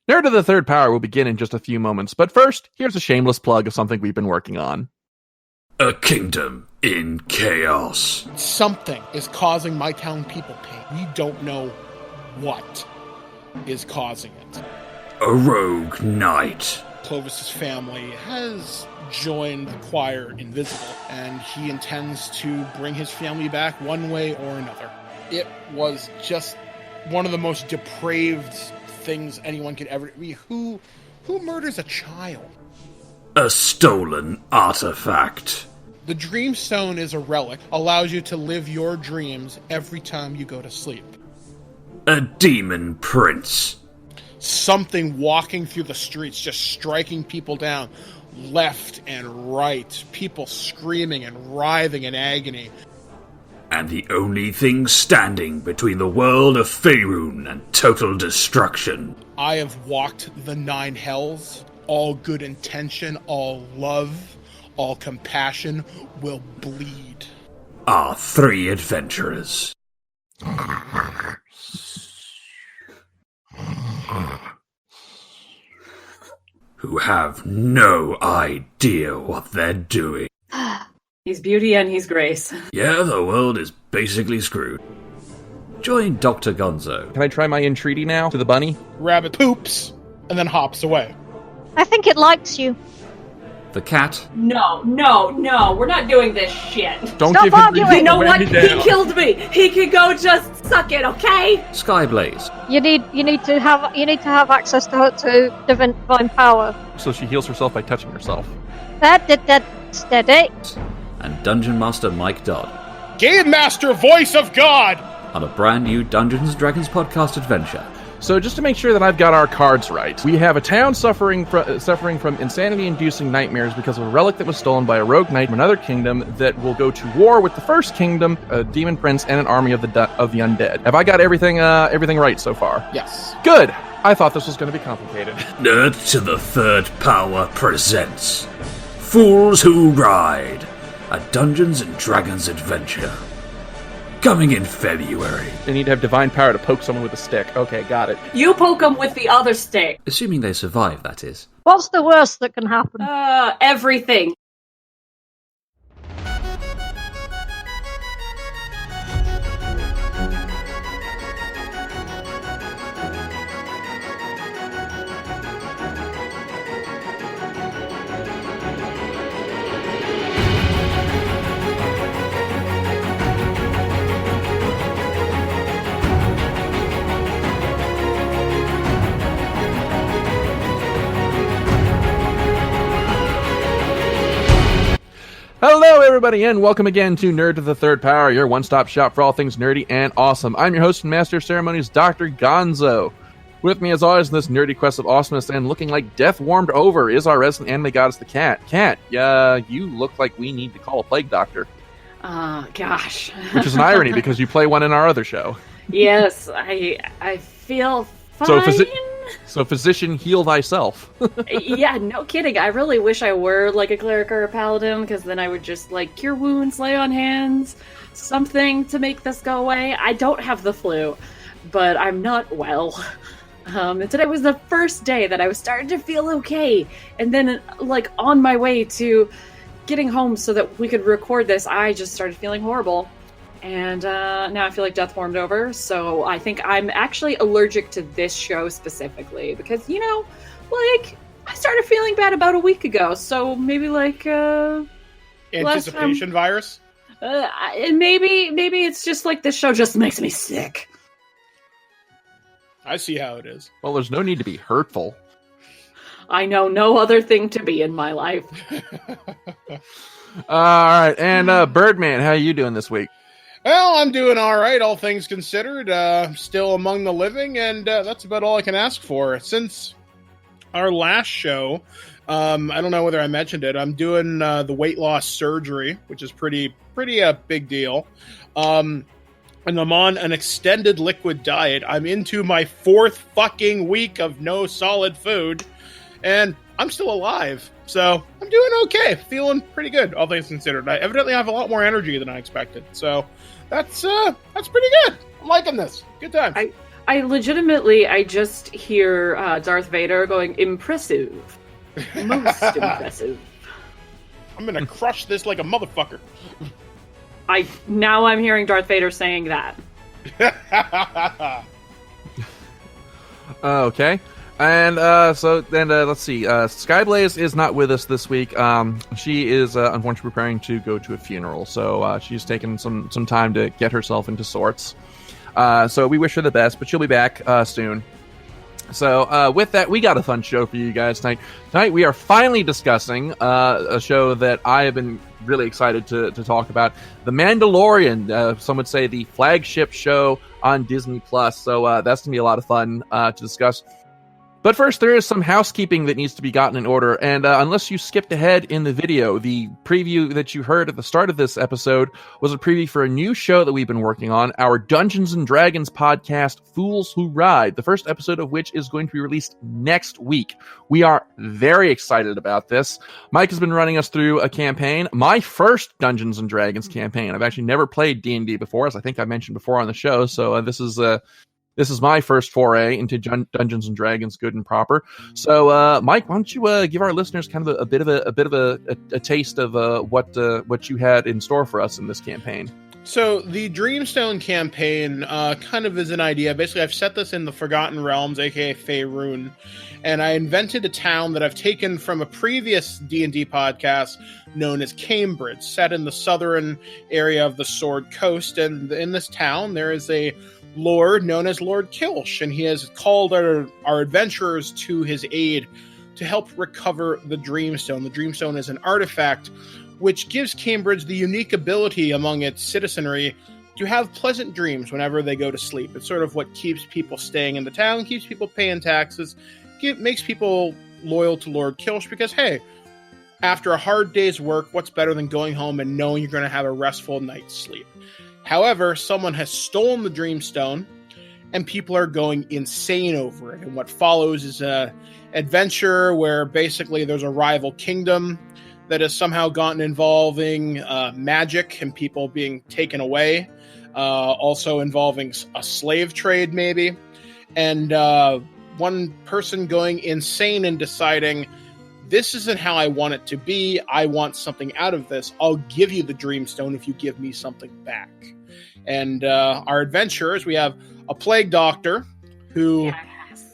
Nerd of the Third Power will begin in just a few moments, but first, here's a shameless plug of something we've been working on. A kingdom in chaos. Something is causing my town people pain. We don't know what is causing it. A rogue knight. Clovis's family has joined the choir Invisible, and he intends to bring his family back one way or another. It was just one of the most depraved things anyone could ever... I mean, who murders a child? A stolen artifact. The Dreamstone is a relic, allows you to live your dreams every time you go to sleep. A demon prince. Something walking through the streets, just striking people down, left and right, people screaming and writhing in agony. And the only thing standing between the world of Faerun and total destruction. I have walked the 9 hells. All good intention, all love, all compassion will bleed. Our 3 adventurers. Who have no idea what they're doing. He's beauty and he's grace. Yeah, the world is basically screwed. Join Dr. Gonzo. Can I try my entreaty now to the bunny? Rabbit poops and then hops away. I think it likes you. The cat. No, we're not doing this shit. Don't Stop give him arguing. You know what? Ram me He down. killed me. He can go just suck it, okay? Skyblaze. You need to have access to divine power. So she heals herself by touching herself. That steady. And Dungeon Master Mike Dodd. Game Master, voice of God! On a brand new Dungeons & Dragons podcast adventure. So just to make sure that I've got our cards right, we have a town suffering from insanity-inducing nightmares because of a relic that was stolen by a rogue knight from another kingdom that will go to war with the first kingdom, a demon prince, and an army of the undead. Have I got everything right so far? Yes. Good! I thought this was going to be complicated. Nerd to the Third Power presents Fools Who Ride, a Dungeons & Dragons adventure. Coming in February. They need to have divine power to poke someone with a stick. Okay, got it. You poke him with the other stick. Assuming they survive, that is. What's the worst that can happen? Everything. Hello, everybody, and welcome again to Nerd to the Third Power, your one-stop shop for all things nerdy and awesome. I'm your host and master of ceremonies, Dr. Gonzo. With me, as always, in this nerdy quest of awesomeness and looking like death warmed over is our resident anime goddess, the cat. Cat, you look like we need to call a plague doctor. Gosh. Which is an irony, because you play one in our other show. Yes, I feel fine. So physician, heal thyself. Yeah, no kidding. I really wish I were like a cleric or a paladin, because then I would just like cure wounds, lay on hands, something to make this go away. I don't have the flu, but I'm not well. And today was the first day that I was starting to feel okay. And then like on my way to getting home so that we could record this, I just started feeling horrible. And now I feel like death warmed over, so I think I'm actually allergic to this show specifically, because, I started feeling bad about a week ago, so maybe, Anticipation virus? And maybe it's just, this show just makes me sick. I see how it is. Well, there's no need to be hurtful. I know no other thing to be in my life. Alright, and Birdman, how are you doing this week? Well, I'm doing all right, all things considered. Still among the living, and that's about all I can ask for. Since our last show, I don't know whether I mentioned it, I'm doing the weight loss surgery, which is pretty big deal. And I'm on an extended liquid diet. I'm into my 4th fucking week of no solid food, and I'm still alive. So I'm doing okay, feeling pretty good, all things considered. I evidently have a lot more energy than I expected, so that's pretty good. I'm liking this. Good time. I legitimately, I just hear Darth Vader going, impressive. Most impressive. I'm gonna crush this like a motherfucker. Now I'm hearing Darth Vader saying that. Okay. And so then let's see. Skyblaze is not with us this week. She is unfortunately preparing to go to a funeral, so she's taken some time to get herself into sorts. So we wish her the best, but she'll be back soon. So with that, we got a fun show for you guys tonight. Tonight we are finally discussing a show that I have been really excited to talk about, The Mandalorian. Some would say the flagship show on Disney Plus. So that's gonna be a lot of fun to discuss. But first, there is some housekeeping that needs to be gotten in order, and unless you skipped ahead in the video, the preview that you heard at the start of this episode was a preview for a new show that we've been working on, our Dungeons & Dragons podcast, Fools Who Ride, the first episode of which is going to be released next week. We are very excited about this. Mike has been running us through a campaign, my first Dungeons & Dragons campaign. I've actually never played D&D before, as I think I mentioned before on the show, so this is my first foray into Dungeons and Dragons, good and proper. So, Mike, why don't you give our listeners kind of a bit of a taste of what you had in store for us in this campaign? So the Dreamstone campaign kind of is an idea. Basically, I've set this in the Forgotten Realms, aka Faerun, and I invented a town that I've taken from a previous D&D podcast known as Cambridge, set in the southern area of the Sword Coast. And in this town, there is a lord known as Lord Kilsh, and he has called our adventurers to his aid to help recover the Dreamstone. The Dreamstone is an artifact which gives Cambridge the unique ability among its citizenry to have pleasant dreams whenever they go to sleep. It's sort of what keeps people staying in the town, keeps people paying taxes, makes people loyal to Lord Kilsh, because, hey, after a hard day's work, what's better than going home and knowing you're going to have a restful night's sleep? However, someone has stolen the Dreamstone, and people are going insane over it. And what follows is an adventure where basically there's a rival kingdom that has somehow gotten involving magic and people being taken away, also involving a slave trade maybe, and one person going insane and deciding, this isn't how I want it to be. I want something out of this. I'll give you the Dreamstone if you give me something back. And our adventurers, we have a plague doctor who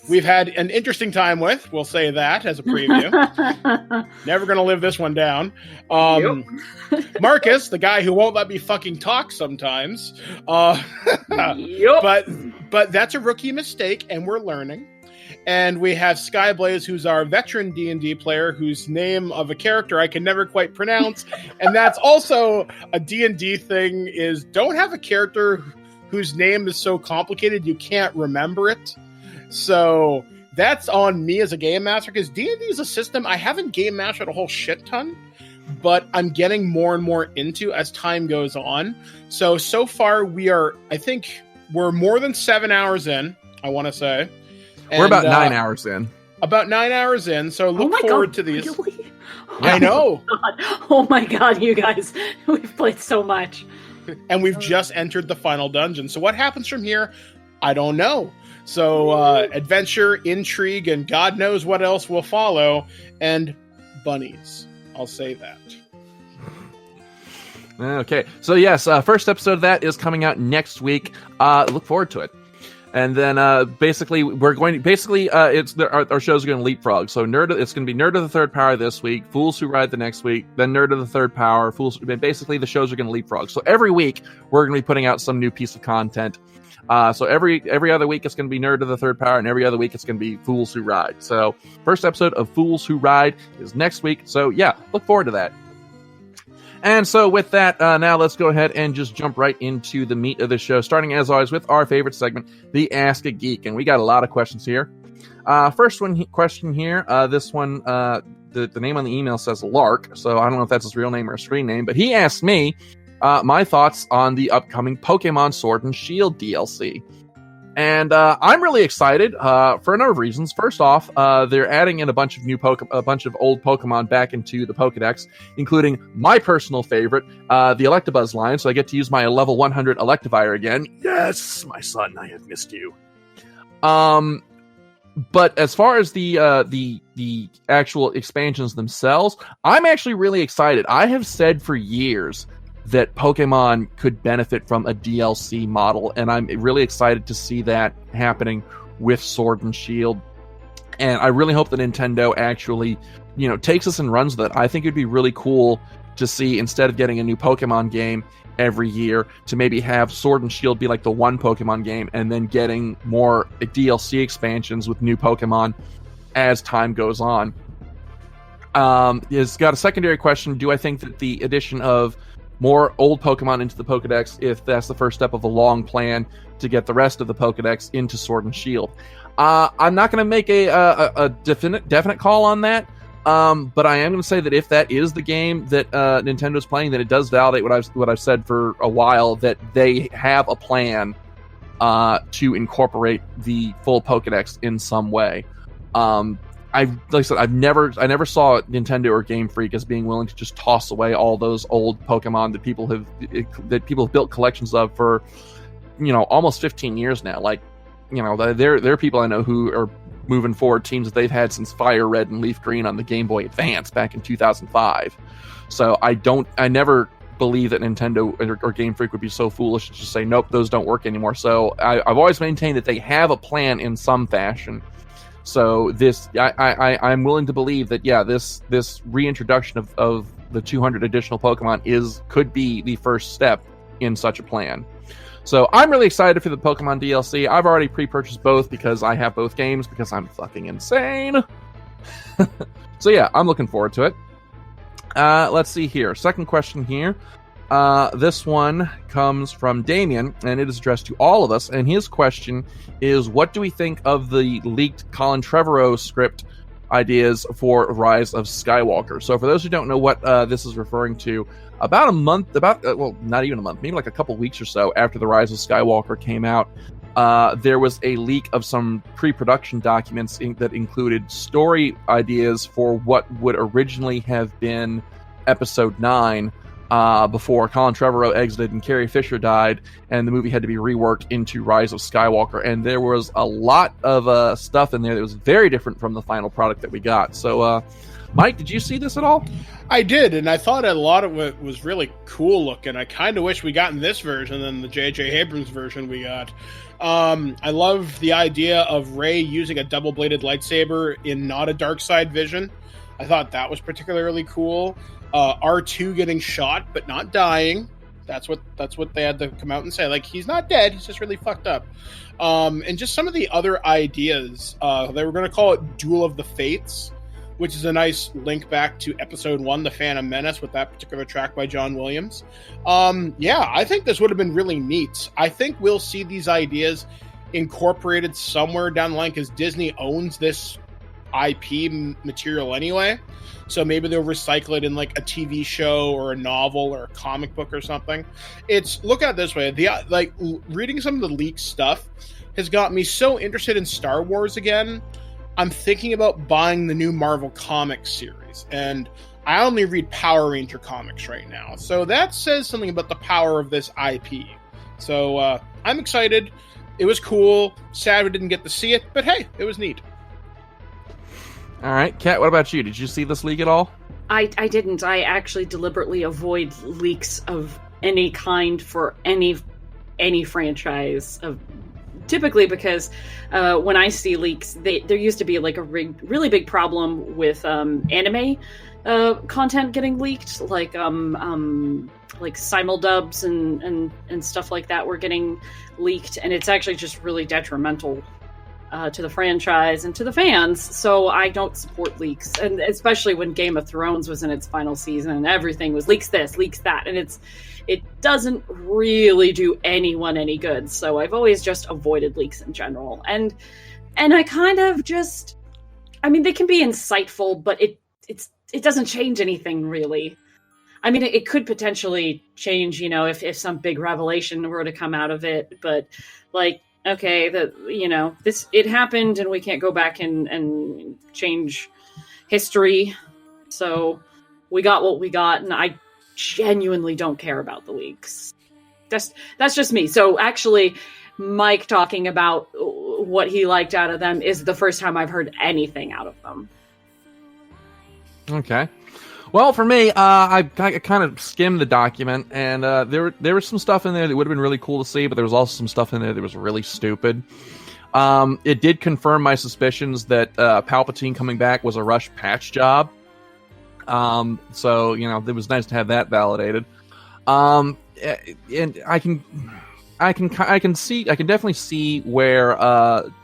we've had an interesting time with. We'll say that as a preview. Never going to live this one down. Marcus, the guy who won't let me fucking talk sometimes. But that's a rookie mistake, and we're learning. And we have Skyblaze, who's our veteran D&D player, whose name of a character I can never quite pronounce. And that's also a D&D thing, is don't have a character whose name is so complicated you can't remember it. So that's on me as a game master, because D&D is a system I haven't game mastered a whole shit ton, but I'm getting more and more into as time goes on. So far I think we're more than 7 hours in, I want to say. We're about 9 hours in. About 9 hours in, so look forward to these. Really? I know. Oh my god, you guys. We've played so much. And we've just entered the final dungeon. So what happens from here, I don't know. So adventure, intrigue, and God knows what else will follow. And bunnies. I'll say that. Okay. So yes, first episode of that is coming out next week. Look forward to it. And then basically our shows are going to leapfrog. So it's going to be Nerd of the Third Power this week, Fools Who Ride the next week, then Nerd of the Third Power, basically the shows are going to leapfrog. So every week we're going to be putting out some new piece of content. So every other week it's going to be Nerd of the Third Power, and every other week it's going to be Fools Who Ride. So first episode of Fools Who Ride is next week. So yeah, look forward to that. And so with that, now let's go ahead and just jump right into the meat of the show, starting as always with our favorite segment, the Ask a Geek. And we got a lot of questions here. First question here, this one, the name on the email says Lark, so I don't know if that's his real name or a screen name, but he asked me my thoughts on the upcoming Pokemon Sword and Shield DLC. And I'm really excited for a number of reasons. First off, they're adding in a bunch of old Pokemon back into the Pokedex, including my personal favorite, the Electabuzz line. So I get to use my level 100 Electivire again. Yes, my son, I have missed you. But as far as the actual expansions themselves, I'm actually really excited. I have said for years that Pokemon could benefit from a DLC model, and I'm really excited to see that happening with Sword and Shield. And I really hope that Nintendo actually, takes us and runs with it. I think it'd be really cool to see, instead of getting a new Pokemon game every year, to maybe have Sword and Shield be like the one Pokemon game, and then getting more DLC expansions with new Pokemon as time goes on. It's got a secondary question. Do I think that the addition of more old Pokemon into the Pokedex, if that's the first step of a long plan to get the rest of the Pokedex into Sword and Shield? I'm not going to make a definite call on that, but I am going to say that if that is the game that Nintendo's playing, then it does validate what I've said for a while, that they have a plan to incorporate the full Pokedex in some way. I never saw Nintendo or Game Freak as being willing to just toss away all those old Pokemon that people have built collections of for almost 15 years now. Like, there are people I know who are moving forward teams that they've had since Fire Red and Leaf Green on the Game Boy Advance back in 2005. So I never believe that Nintendo or Game Freak would be so foolish to just say nope, those don't work anymore. So I've always maintained that they have a plan in some fashion. So I'm willing to believe that this reintroduction of the 200 additional Pokemon could be the first step in such a plan. So I'm really excited for the Pokemon DLC. I've already pre-purchased both because I have both games because I'm fucking insane. So yeah, I'm looking forward to it. Let's see here. Second question here. This one comes from Damien, and it is addressed to all of us. And his question is, what do we think of the leaked Colin Trevorrow script ideas for Rise of Skywalker? So for those who don't know what this is referring to, not even a month, maybe like a couple weeks or so after the Rise of Skywalker came out, there was a leak of some pre-production documents that included story ideas for what would originally have been Episode 9, before Colin Trevorrow exited and Carrie Fisher died, and the movie had to be reworked into Rise of Skywalker. And there was a lot of stuff in there that was very different from the final product that we got. So, Mike, did you see this at all? I did, and I thought a lot of it was really cool looking. I kind of wish we got in this version than the J.J. Abrams version we got. I love the idea of Rey using a double-bladed lightsaber in not a dark side vision. I thought that was particularly cool. R2 getting shot but not dying. That's what they had to come out and say. Like, he's not dead, he's just really fucked up. And just some of the other ideas. They were going to call it Duel of the Fates, which is a nice link back to Episode 1, The Phantom Menace, with that particular track by John Williams. I think this would have been really neat. I think we'll see these ideas incorporated somewhere down the line, because Disney owns this IP material anyway. So maybe they'll recycle it in like a TV show or a novel or a comic book or something. Look at it this way. Reading some of the leaked stuff has got me so interested in Star Wars again. I'm thinking about buying the new Marvel Comics series, and I only read Power Ranger comics right now. So that says something about the power of this IP. So I'm excited. It was cool. Sad we didn't get to see it, but hey, it was neat. All right, Kat, what about you? Did you see this leak at all? I didn't. I actually deliberately avoid leaks of any kind for any franchise. Typically because when I see leaks, there used to be like a really big problem with anime content getting leaked, like simuldubs and stuff like that were getting leaked, and it's actually just really detrimental to the franchise and to the fans. So I don't support leaks, and especially when Game of Thrones was in its final season and everything was leaks this, leaks that, and it doesn't really do anyone any good. So I've always just avoided leaks in general, and I kind of just, I mean, they can be insightful, but it doesn't change anything really. I mean, it could potentially change, if some big revelation were to come out of it, but like, okay, it happened and we can't go back and change history. So we got what we got, and I genuinely don't care about the leaks. That's just me. So actually, Mike talking about what he liked out of them is the first time I've heard anything out of them. Okay. Well, for me, I kind of skimmed the document, and there was some stuff in there that would have been really cool to see, but there was also some stuff in there that was really stupid. It did confirm my suspicions that Palpatine coming back was a rush patch job. So, it was nice to have that validated. And I can definitely see where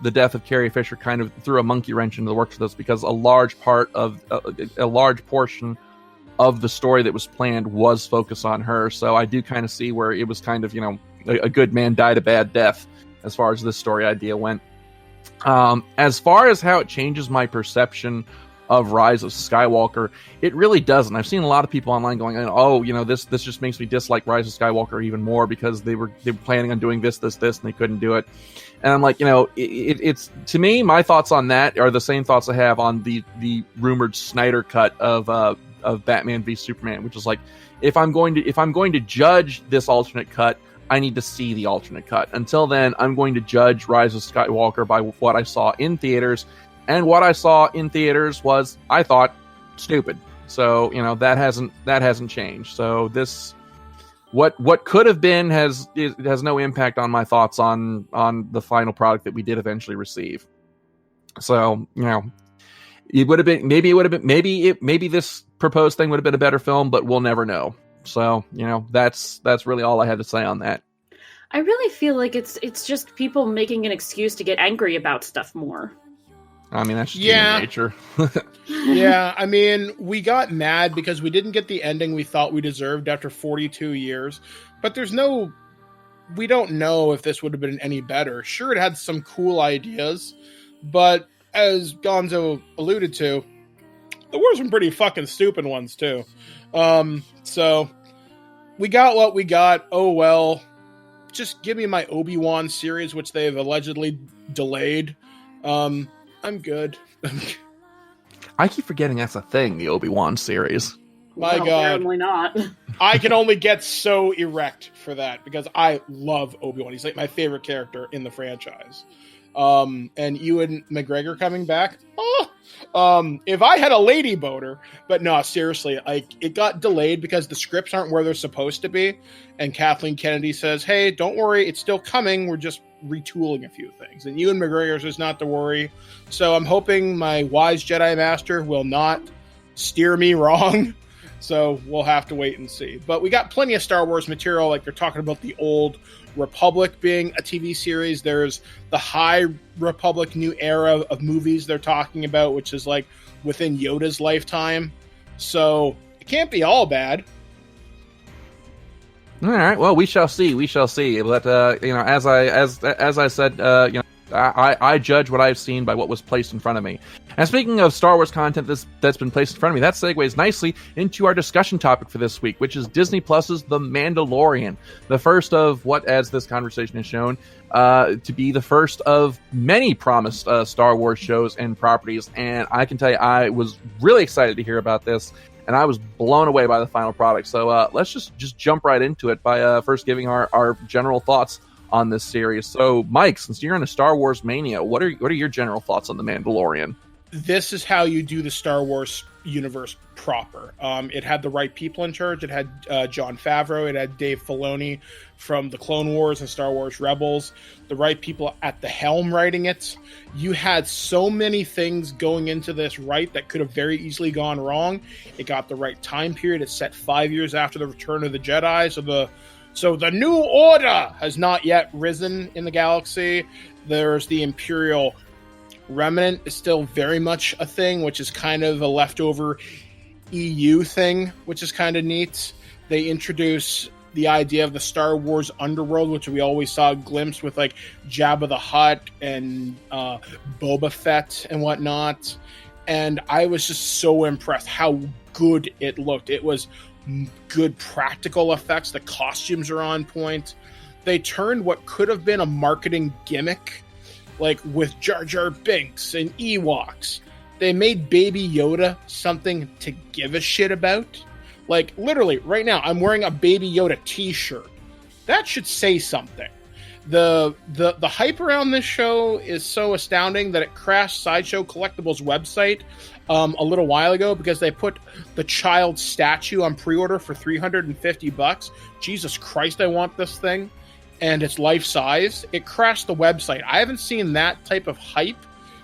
the death of Carrie Fisher kind of threw a monkey wrench into the works of this, because a large portion of the story that was planned was focused on her. So I do kind of see where it was kind of, a good man died a bad death as far as this story idea went. As far as how it changes my perception of Rise of Skywalker, it really doesn't. I've seen a lot of people online going, oh, this just makes me dislike Rise of Skywalker even more because they were planning on doing this, and they couldn't do it. And I'm like, it's to me, my thoughts on that are the same thoughts I have on the rumored Snyder cut of Batman v Superman, which is like, if I'm going to judge this alternate cut, I need to see the alternate cut. Until then, I'm going to judge Rise of Skywalker by what I saw in theaters. And what I saw in theaters was, I thought, stupid. So, that hasn't changed. So this, what could have been has no impact on my thoughts on the final product that we did eventually receive. So, it would have been, maybe this proposed thing would have been a better film, but we'll never know. So, that's really all I had to say on that. I really feel like it's just people making an excuse to get angry about stuff more. I mean, that's just human nature. Yeah, I mean, we got mad because we didn't get the ending we thought we deserved after 42 years. But we don't know if this would have been any better. Sure, it had some cool ideas, but as Gonzo alluded to, there were some pretty fucking stupid ones too. So we got what we got. Oh well. Just give me my Obi-Wan series, which they've allegedly delayed. I'm good. I keep forgetting that's a thing, the Obi-Wan series. My God. Apparently not. I can only get so erect for that because I love Obi-Wan. He's like my favorite character in the franchise. And Ewan McGregor coming back. If I had a lady boater, but no, seriously, it got delayed because the scripts aren't where they're supposed to be. And Kathleen Kennedy says, hey, don't worry, it's still coming. We're just retooling a few things. And Ewan McGregor says not to worry. So I'm hoping my wise Jedi Master will not steer me wrong. So we'll have to wait and see. But we got plenty of Star Wars material. Like they're talking about the Old Republic being a TV series. There's the High Republic new era of movies they're talking about, which is like within Yoda's lifetime. So it can't be all bad. All right. Well, we shall see. But as I said, I judge what I've seen by what was placed in front of me. And speaking of Star Wars content that's been placed in front of me, that segues nicely into our discussion topic for this week, which is Disney Plus's The Mandalorian, the first of what, as this conversation has shown, to be the first of many promised Star Wars shows and properties. And I can tell you, I was really excited to hear about this, and I was blown away by the final product. So let's just jump right into it by first giving our general thoughts on this series. So, Mike, since you're in a Star Wars mania, what are your general thoughts on The Mandalorian? This is how you do the Star Wars universe proper. It had the right people in charge. It had Jon Favreau. It had Dave Filoni from the Clone Wars and Star Wars Rebels. The right people at the helm writing it. You had so many things going into this right that could have very easily gone wrong. It got the right time period. It's set 5 years after the Return of the Jedi. So the New Order has not yet risen in the galaxy. There's the Imperial Remnant is still very much a thing, which is kind of a leftover EU thing, which is kind of neat. They introduce the idea of the Star Wars underworld, which we always saw a glimpse with like Jabba the Hutt and Boba Fett and whatnot. And I was just so impressed how good it looked. It was good practical effects. The costumes are on point. They turned what could have been a marketing gimmick, like with Jar Jar Binks and Ewoks, they made Baby Yoda something to give a shit about. Like, literally, right now, I'm wearing a Baby Yoda t-shirt. That should say something. The hype around this show is so astounding that it crashed Sideshow Collectibles' website a little while ago because they put the child statue on pre-order for $350. Jesus Christ, I want this thing. And it's life size. It crashed the website. I haven't seen that type of hype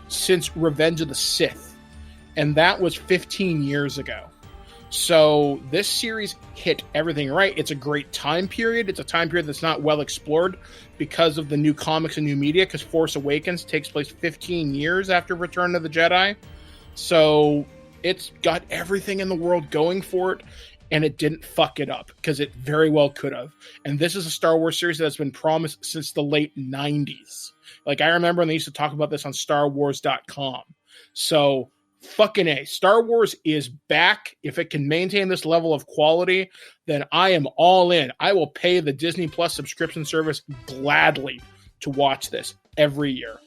since Revenge of the Sith. And that was 15 years ago. So this series hit everything right. It's a great time period. It's a time period that's not well explored because of the new comics and new media, because Force Awakens takes place 15 years after Return of the Jedi. So it's got everything in the world going for it, and it didn't fuck it up, because it very well could have. And this is a Star Wars series that's been promised since the late 90s. Like, I remember when they used to talk about this on StarWars.com. So fucking A. Star Wars is back. If it can maintain this level of quality, then I am all in. I will pay the Disney Plus subscription service gladly to watch this every year.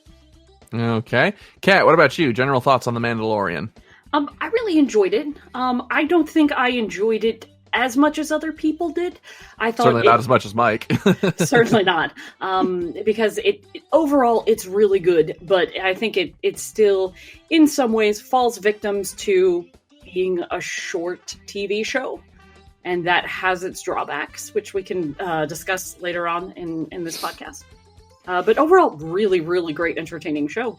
Okay. Kat, what about you? General thoughts on The Mandalorian? I really enjoyed it. I don't think I enjoyed it as much as other people did. I thought certainly not as much as Mike. Certainly not, because overall it's really good, but I think it still, in some ways, falls victims to being a short TV show, and that has its drawbacks, which we can discuss later on in this podcast. But overall, really, really great, entertaining show.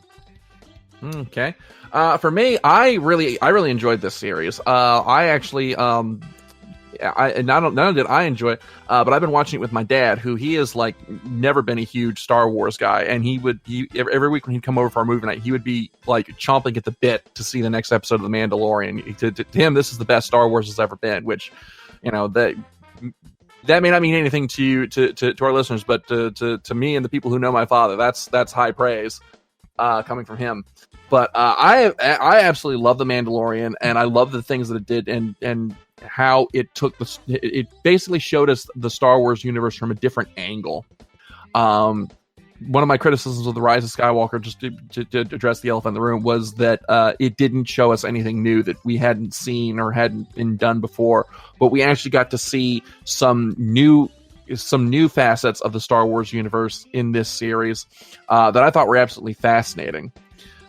Okay. For me, I really enjoyed this series. I actually, not only did I enjoy it, but I've been watching it with my dad, who he is like never been a huge Star Wars guy, and every week when he'd come over for our movie night, he would be like chomping at the bit to see the next episode of The Mandalorian. To him, this is the best Star Wars has ever been, which, you know, that may not mean anything to you, to our listeners, but to me and the people who know my father, that's high praise coming from him. But I absolutely love The Mandalorian, and I love the things that it did, and how it took it basically showed us the Star Wars universe from a different angle. One of my criticisms of The Rise of Skywalker, just to address the elephant in the room, was that it didn't show us anything new that we hadn't seen or hadn't been done before, but we actually got to see some new facets of the Star Wars universe in this series that I thought were absolutely fascinating.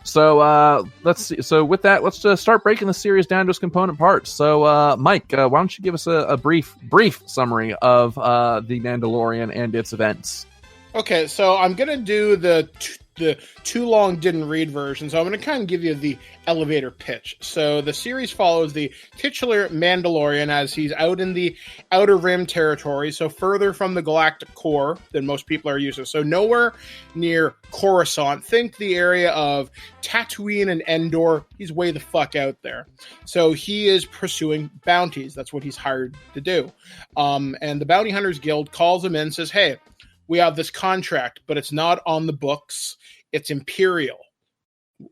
So let's see. So with that, let's just start breaking the series down to its component parts. So Mike, why don't you give us a brief summary of The Mandalorian and its events? Okay, so I'm going to do the too long didn't read version, so I'm going to kind of give you the elevator pitch. So the series follows the titular Mandalorian as he's out in the Outer Rim territory, so further from the galactic core than most people are used to. So nowhere near Coruscant. Think the area of Tatooine and Endor. He's way the fuck out there. So he is pursuing bounties. That's what he's hired to do. And the Bounty Hunters Guild calls him in and says, hey, we have this contract, but it's not on the books. It's Imperial.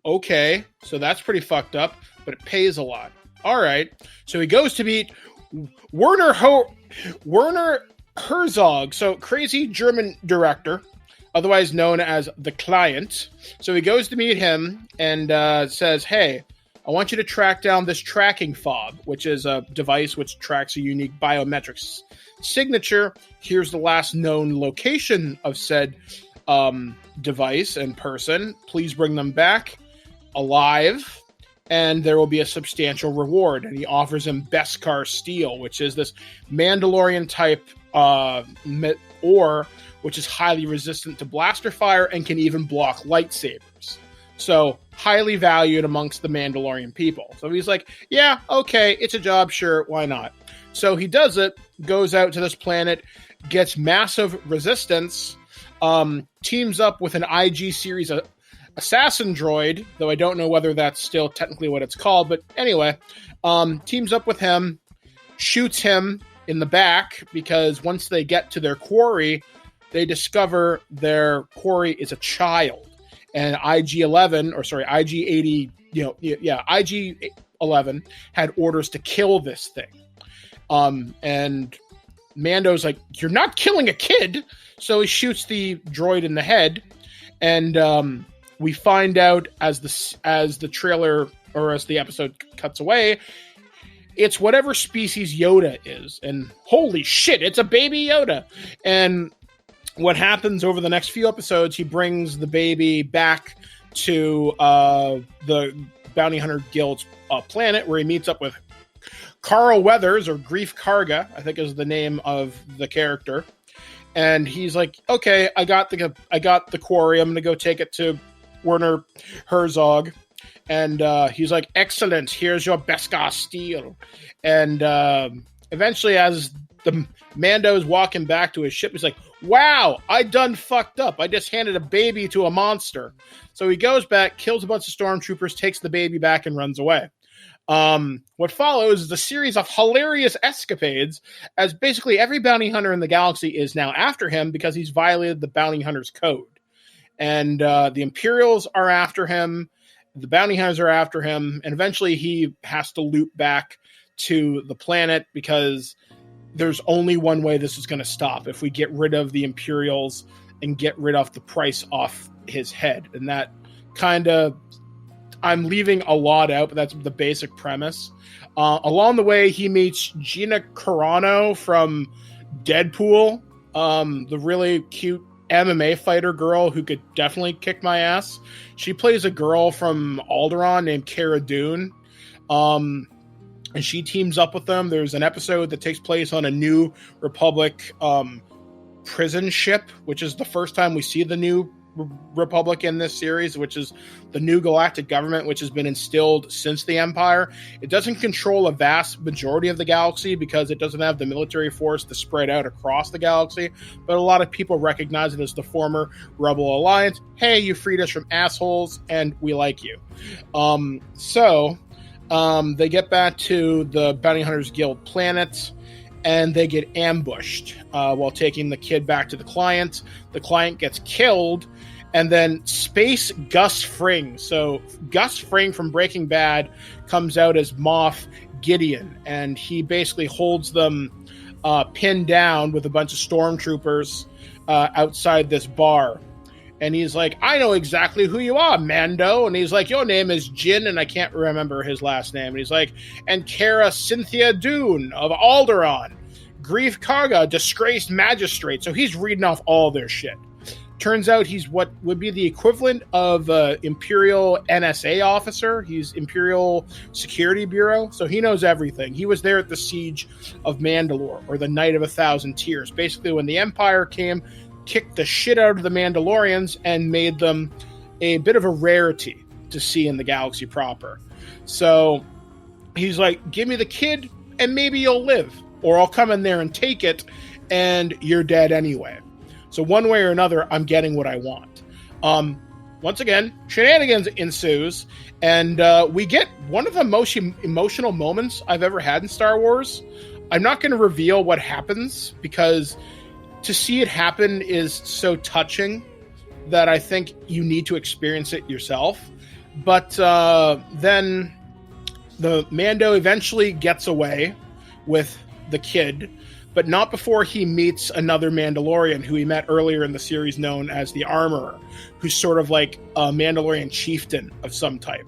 Okay, so that's pretty fucked up, but it pays a lot. All right. So he goes to meet Werner Herzog, so crazy German director, otherwise known as the Client. So he goes to meet him and says, hey, I want you to track down this tracking fob, which is a device which tracks a unique biometrics signature. Here's the last known location of said device and person. Please bring them back alive, and there will be a substantial reward. And he offers him Beskar steel, which is this Mandalorian type ore, which is highly resistant to blaster fire and can even block lightsabers. So highly valued amongst the Mandalorian people. So he's like, yeah, okay, it's a job, sure, why not? So he does it, goes out to this planet, gets massive resistance, teams up with an IG series assassin droid, though I don't know whether that's still technically what it's called, but anyway, teams up with him, shoots him in the back, because once they get to their quarry, they discover their quarry is a child. And IG-11 had orders to kill this thing. And Mando's like, you're not killing a kid. So he shoots the droid in the head. And we find out as the trailer or as the episode cuts away, it's whatever species Yoda is. And holy shit, it's a baby Yoda. And what happens over the next few episodes, he brings the baby back to the Bounty Hunter Guild's planet, where he meets up with Carl Weathers, or Grief Karga, I think is the name of the character. And he's like, okay, I got the quarry. I'm going to go take it to Werner Herzog. And he's like, excellent, here's your Beskar steel. And eventually, as the Mando's walking back to his ship, he's like, wow, I done fucked up. I just handed a baby to a monster. So he goes back, kills a bunch of stormtroopers, takes the baby back, and runs away. What follows is a series of hilarious escapades, as basically every bounty hunter in the galaxy is now after him because he's violated the bounty hunter's code. And the Imperials are after him, the bounty hunters are after him, and eventually he has to loop back to the planet because there's only one way this is going to stop: if we get rid of the Imperials and get rid of the price off his head. And that kind of, I'm leaving a lot out, but that's the basic premise. Along the way, he meets Gina Carano from Deadpool, the really cute MMA fighter girl who could definitely kick my ass. She plays a girl from Alderaan named Cara Dune, and she teams up with them. There's an episode that takes place on a New Republic prison ship, which is the first time we see the New Republic in this series, which is the new galactic government, which has been instilled since the Empire. It doesn't control a vast majority of the galaxy because it doesn't have the military force to spread out across the galaxy, but a lot of people recognize it as the former Rebel Alliance. Hey, you freed us from assholes, and we like you. So they get back to the Bounty Hunters Guild planet, and they get ambushed while taking the kid back to the client. The client gets killed, and then Space Gus Fring. So Gus Fring from Breaking Bad comes out as Moff Gideon, and he basically holds them pinned down with a bunch of stormtroopers outside this bar. And he's like, I know exactly who you are, Mando. And he's like, your name is Jin, and I can't remember his last name. And he's like, and Cara Cynthia Dune of Alderaan, Grief Karga, disgraced magistrate. So he's reading off all their shit. Turns out he's what would be the equivalent of Imperial NSA officer. He's Imperial Security Bureau. So he knows everything. He was there at the Siege of Mandalore, or the Night of 1,000 Tears. Basically, when the Empire came, kicked the shit out of the Mandalorians and made them a bit of a rarity to see in the galaxy proper. So he's like, give me the kid and maybe you'll live, or I'll come in there and take it and you're dead anyway. So one way or another, I'm getting what I want. Once again, shenanigans ensues, and we get one of the most emotional moments I've ever had in Star Wars. I'm not going to reveal what happens because to see it happen is so touching that I think you need to experience it yourself. But then the Mando eventually gets away with the kid, but not before he meets another Mandalorian who he met earlier in the series known as the Armorer, who's sort of like a Mandalorian chieftain of some type.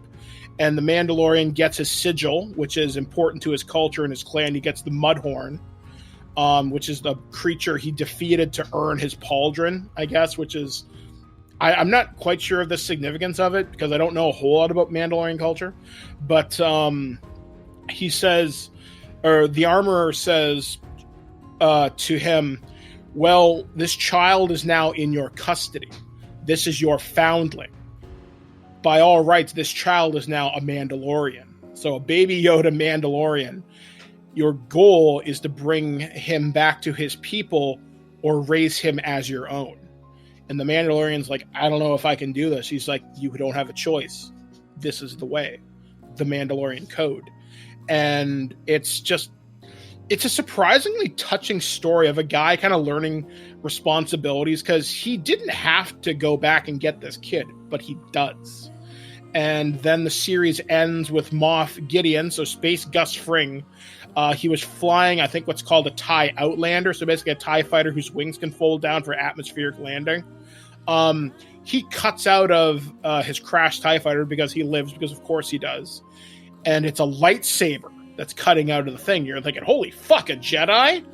And the Mandalorian gets his sigil, which is important to his culture and his clan. He gets the Mudhorn, which is the creature he defeated to earn his pauldron, I guess, which is... I'm not quite sure of the significance of it because I don't know a whole lot about Mandalorian culture. But he says, or the Armorer says to him, well, this child is now in your custody. This is your foundling. By all rights, this child is now a Mandalorian. So a baby Yoda Mandalorian. Your goal is to bring him back to his people or raise him as your own. And the Mandalorian's like, I don't know if I can do this. He's like, you don't have a choice. This is the way. The Mandalorian code. And it's a surprisingly touching story of a guy kind of learning responsibilities because he didn't have to go back and get this kid, but he does. And then the series ends with Moff Gideon, so Space Gus Fring. He was flying, I think, what's called a TIE Outlander, so basically a TIE fighter whose wings can fold down for atmospheric landing. He cuts out of his crashed TIE fighter because he lives, because of course he does. And it's a lightsaber that's cutting out of the thing. You're thinking, holy fuck, a Jedi?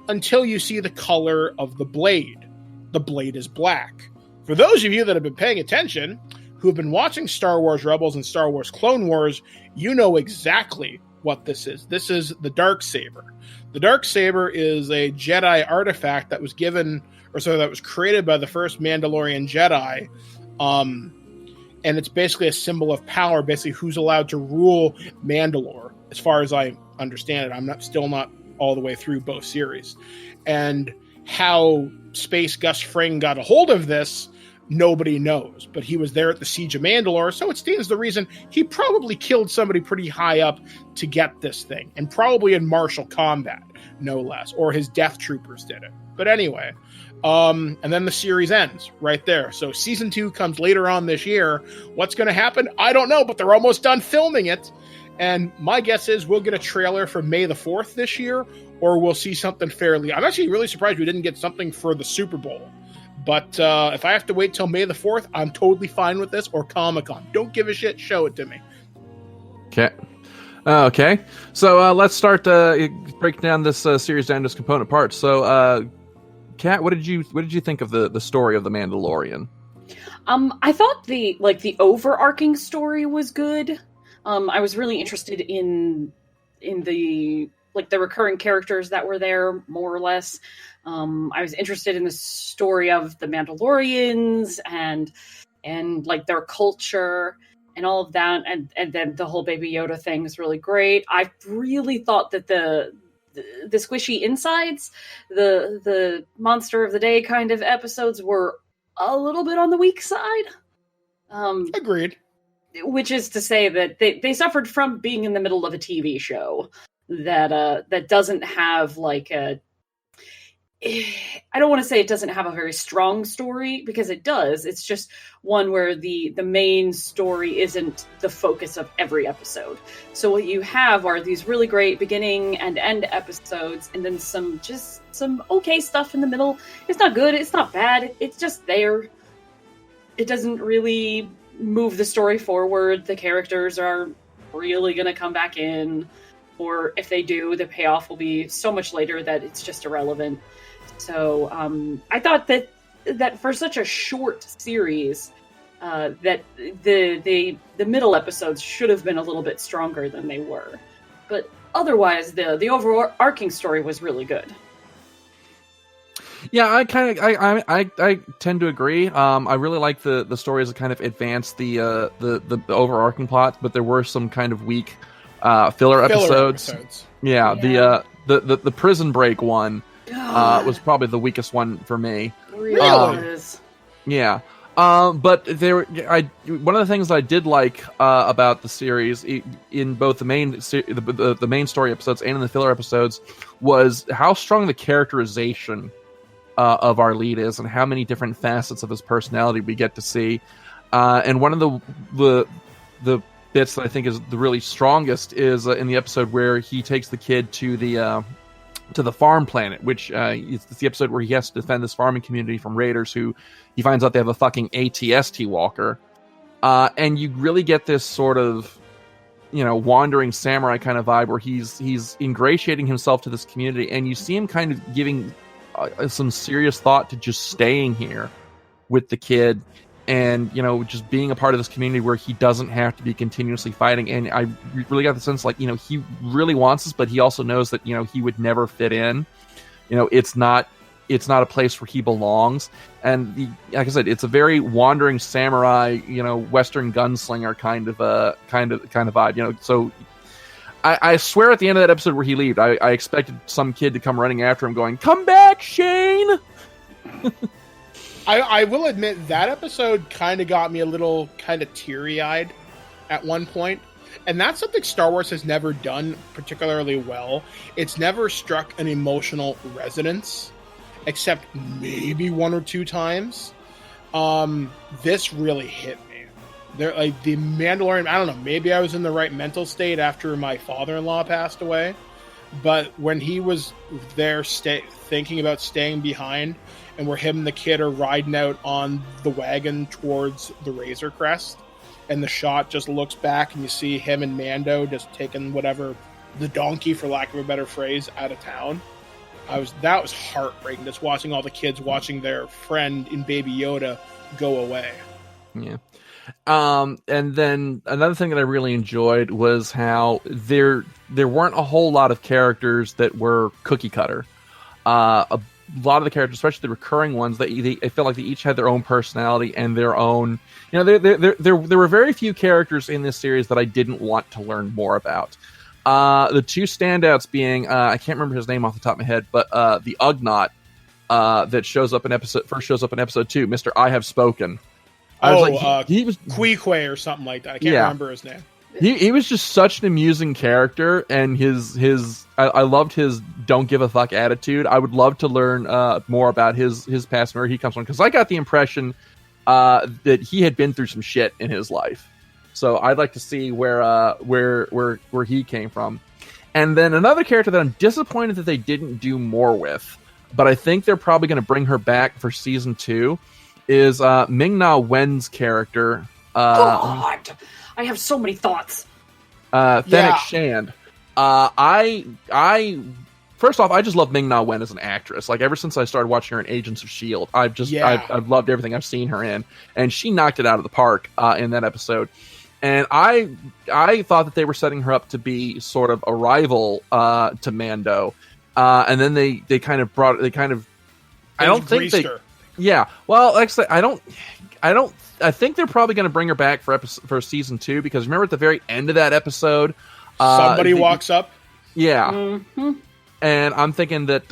Until you see the color of the blade. the blade is black. For those of you that have been paying attention, who have been watching Star Wars Rebels and Star Wars Clone Wars, you know exactly what this is. This is the Darksaber. The Darksaber is a Jedi artifact that was that was created by the first Mandalorian Jedi. And it's basically a symbol of power, basically who's allowed to rule Mandalore, as far as I understand it. I'm still not all the way through both series. And how Space Gus Fring got a hold of this, nobody knows. But he was there at the Siege of Mandalore, so it stands the reason he probably killed somebody pretty high up to get this thing. And probably in martial combat, no less. Or his death troopers did it. But anyway... and then the series ends right there. So season 2 comes later on this year. What's going to happen? I don't know, but they're almost done filming it. And my guess is we'll get a trailer for May the 4th this year, or we'll see something fairly... I'm actually really surprised we didn't get something for the Super Bowl. But if I have to wait till May the 4th, I'm totally fine with this, or Comic-Con. Don't give a shit. Show it to me. Okay. So let's start breaking down this series down to its component parts. So... Kat, what did you think of the story of the Mandalorian? I thought the overarching story was good. I was really interested in the recurring characters that were there, more or less. I was interested in the story of the Mandalorians and like their culture and all of that, and then the whole Baby Yoda thing is really great. I really thought that the squishy insides, the monster of the day kind of episodes were a little bit on the weak side. Agreed. Which is to say that they suffered from being in the middle of a TV show that doesn't have like a... I don't want to say it doesn't have a very strong story, because it does. It's just one where the main story isn't the focus of every episode. So what you have are these really great beginning and end episodes, and then some okay stuff in the middle. It's not good, it's not bad, it's just there. It doesn't really move the story forward. The characters are really going to come back in, or if they do, the payoff will be so much later that it's just irrelevant. So I thought that for such a short series, that the middle episodes should have been a little bit stronger than they were. But otherwise, the overarching story was really good. Yeah, I tend to agree. I really like the stories that kind of advance the overarching plot, but there were some kind of weak filler episodes. Yeah. The prison break one was probably the weakest one for me. Really? Yeah. But one of the things I did like about the series, in both the main story episodes and in the filler episodes, was how strong the characterization of our lead is, and how many different facets of his personality we get to see. And one of the bits that I think is the really strongest is in the episode where he takes the kid to the farm planet, which it's the episode where he has to defend this farming community from raiders who he finds out they have a fucking AT-ST walker. And you really get this sort of, wandering samurai kind of vibe where he's ingratiating himself to this community, and you see him kind of giving some serious thought to just staying here with the kid and, just being a part of this community where he doesn't have to be continuously fighting. And I really got the sense, he really wants this, but he also knows that, he would never fit in. It's not a place where he belongs. And like I said, it's a very wandering samurai, Western gunslinger kind of vibe, so I swear at the end of that episode where he leaves, I expected some kid to come running after him going, "Come back, Shane!" I will admit that episode kind of got me a little kind of teary-eyed at one point. And that's something Star Wars has never done particularly well. It's never struck an emotional resonance, except maybe one or two times. This really hit me. They're like the Mandalorian. I don't know. Maybe I was in the right mental state after my father-in-law passed away, but when he was there, thinking about staying behind, and where him and the kid are riding out on the wagon towards the Razor Crest, and the shot just looks back, and you see him and Mando just taking the donkey, for lack of a better phrase, out of town. that was heartbreaking. Just watching all the kids watching their friend in Baby Yoda go away. Yeah. And then another thing that I really enjoyed was how there weren't a whole lot of characters that were cookie cutter. A lot of the characters, especially the recurring ones, they felt like they each had their own personality and their own. There were very few characters in this series that I didn't want to learn more about. The two standouts being I can't remember his name off the top of my head, but the Ugnaught that shows up in episode 2, Mr. I Have Spoken. He was Queequeg or something like that. I can't remember his name. He was just such an amusing character, and I loved his don't give a fuck attitude. I would love to learn more about his past and where he comes from, because I got the impression that he had been through some shit in his life. So I'd like to see where he came from. And then another character that I'm disappointed that they didn't do more with, but I think they're probably going to bring her back for season 2, is Ming-Na Wen's character. God, I have so many thoughts. Fennec Shand. First off, I just love Ming-Na Wen as an actress. Like, ever since I started watching her in Agents of S.H.I.E.L.D., I've loved everything I've seen her in, and she knocked it out of the park in that episode. And I thought that they were setting her up to be sort of a rival to Mando, and then they kind of. I don't think they. Her. Yeah, well, actually, I don't. I think they're probably going to bring her back for season 2, because remember at the very end of that episode, somebody walks up. Yeah, mm-hmm. And I'm thinking that's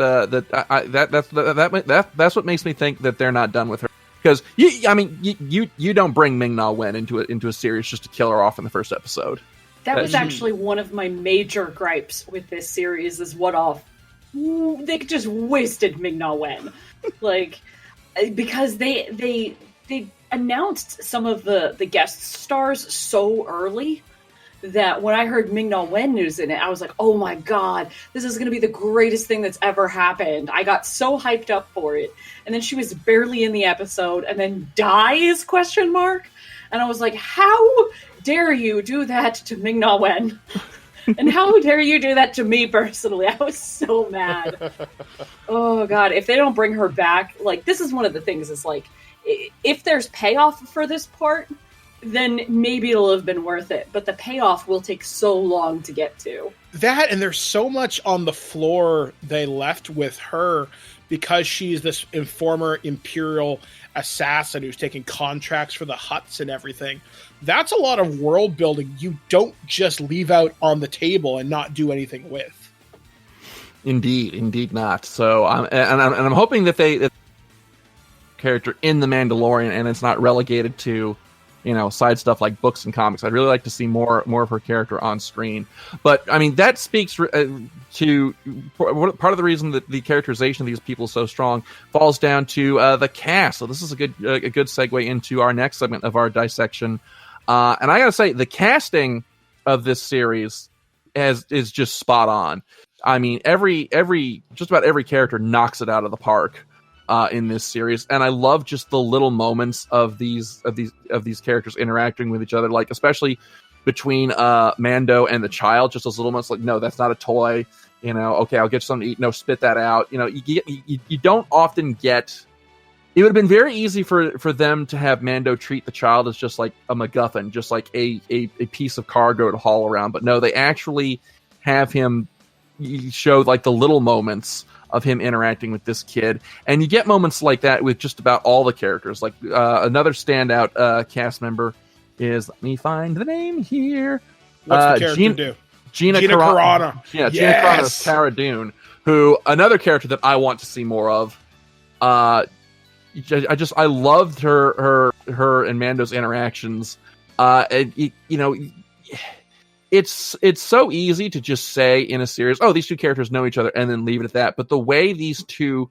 what makes me think that they're not done with her, because you don't bring Ming-Na Wen into a series just to kill her off in the first episode. That was actually one of my major gripes with this series. Is they just wasted Ming-Na Wen, because they announced some of the guest stars so early that when I heard Ming-Na Wen news in it, I was like, oh my god, this is going to be the greatest thing that's ever happened. I got so hyped up for it. And then she was barely in the episode and then dies, ? And I was like, how dare you do that to Ming-Na Wen? And how dare you do that to me personally? I was so mad. Oh god, if they don't bring her back, this is one of the things, is if there's payoff for this part, then maybe it'll have been worth it. But the payoff will take so long to get to. That, and there's so much on the floor they left with her, because she's this former Imperial assassin who's taking contracts for the Hutts and everything. That's a lot of world building you don't just leave out on the table and not do anything with. Indeed not. So I'm hoping that they character in the Mandalorian, and it's not relegated to side stuff like books and comics. I'd really like to see more of her character on screen. But I mean, that speaks to part of the reason that the characterization of these people is so strong falls down to the cast. So this is a good segue into our next segment of our dissection. And I gotta say, the casting of this series is just spot on. I mean, just about every character knocks it out of the park in this series, and I love just the little moments of these characters interacting with each other, especially between Mando and the child. Just those little moments, no, that's not a toy. Okay, I'll get you something to eat. No, spit that out. You don't often get. It would have been very easy for them to have Mando treat the child as just like a MacGuffin, just like a piece of cargo to haul around. But no, they actually have him show the little moments of him interacting with this kid, and you get moments like that with just about all the characters. Another standout cast member is, let me find the name here. What's the character do? Gina Carano. Yeah, yes! Gina Carano's Cara Dune, who another character that I want to see more of. I loved her and Mando's interactions. It's so easy to just say in a series, oh, these two characters know each other, and then leave it at that. But the way these two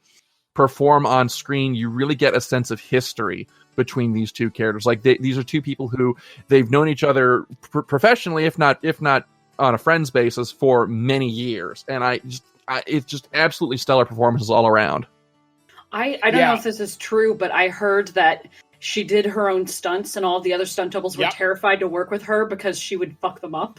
perform on screen, you really get a sense of history between these two characters. These are two people who they've known each other professionally, if not on a friends basis, for many years. And it's just absolutely stellar performances all around. I don't know if this is true, but I heard that she did her own stunts, and all the other stunt doubles were terrified to work with her because she would fuck them up.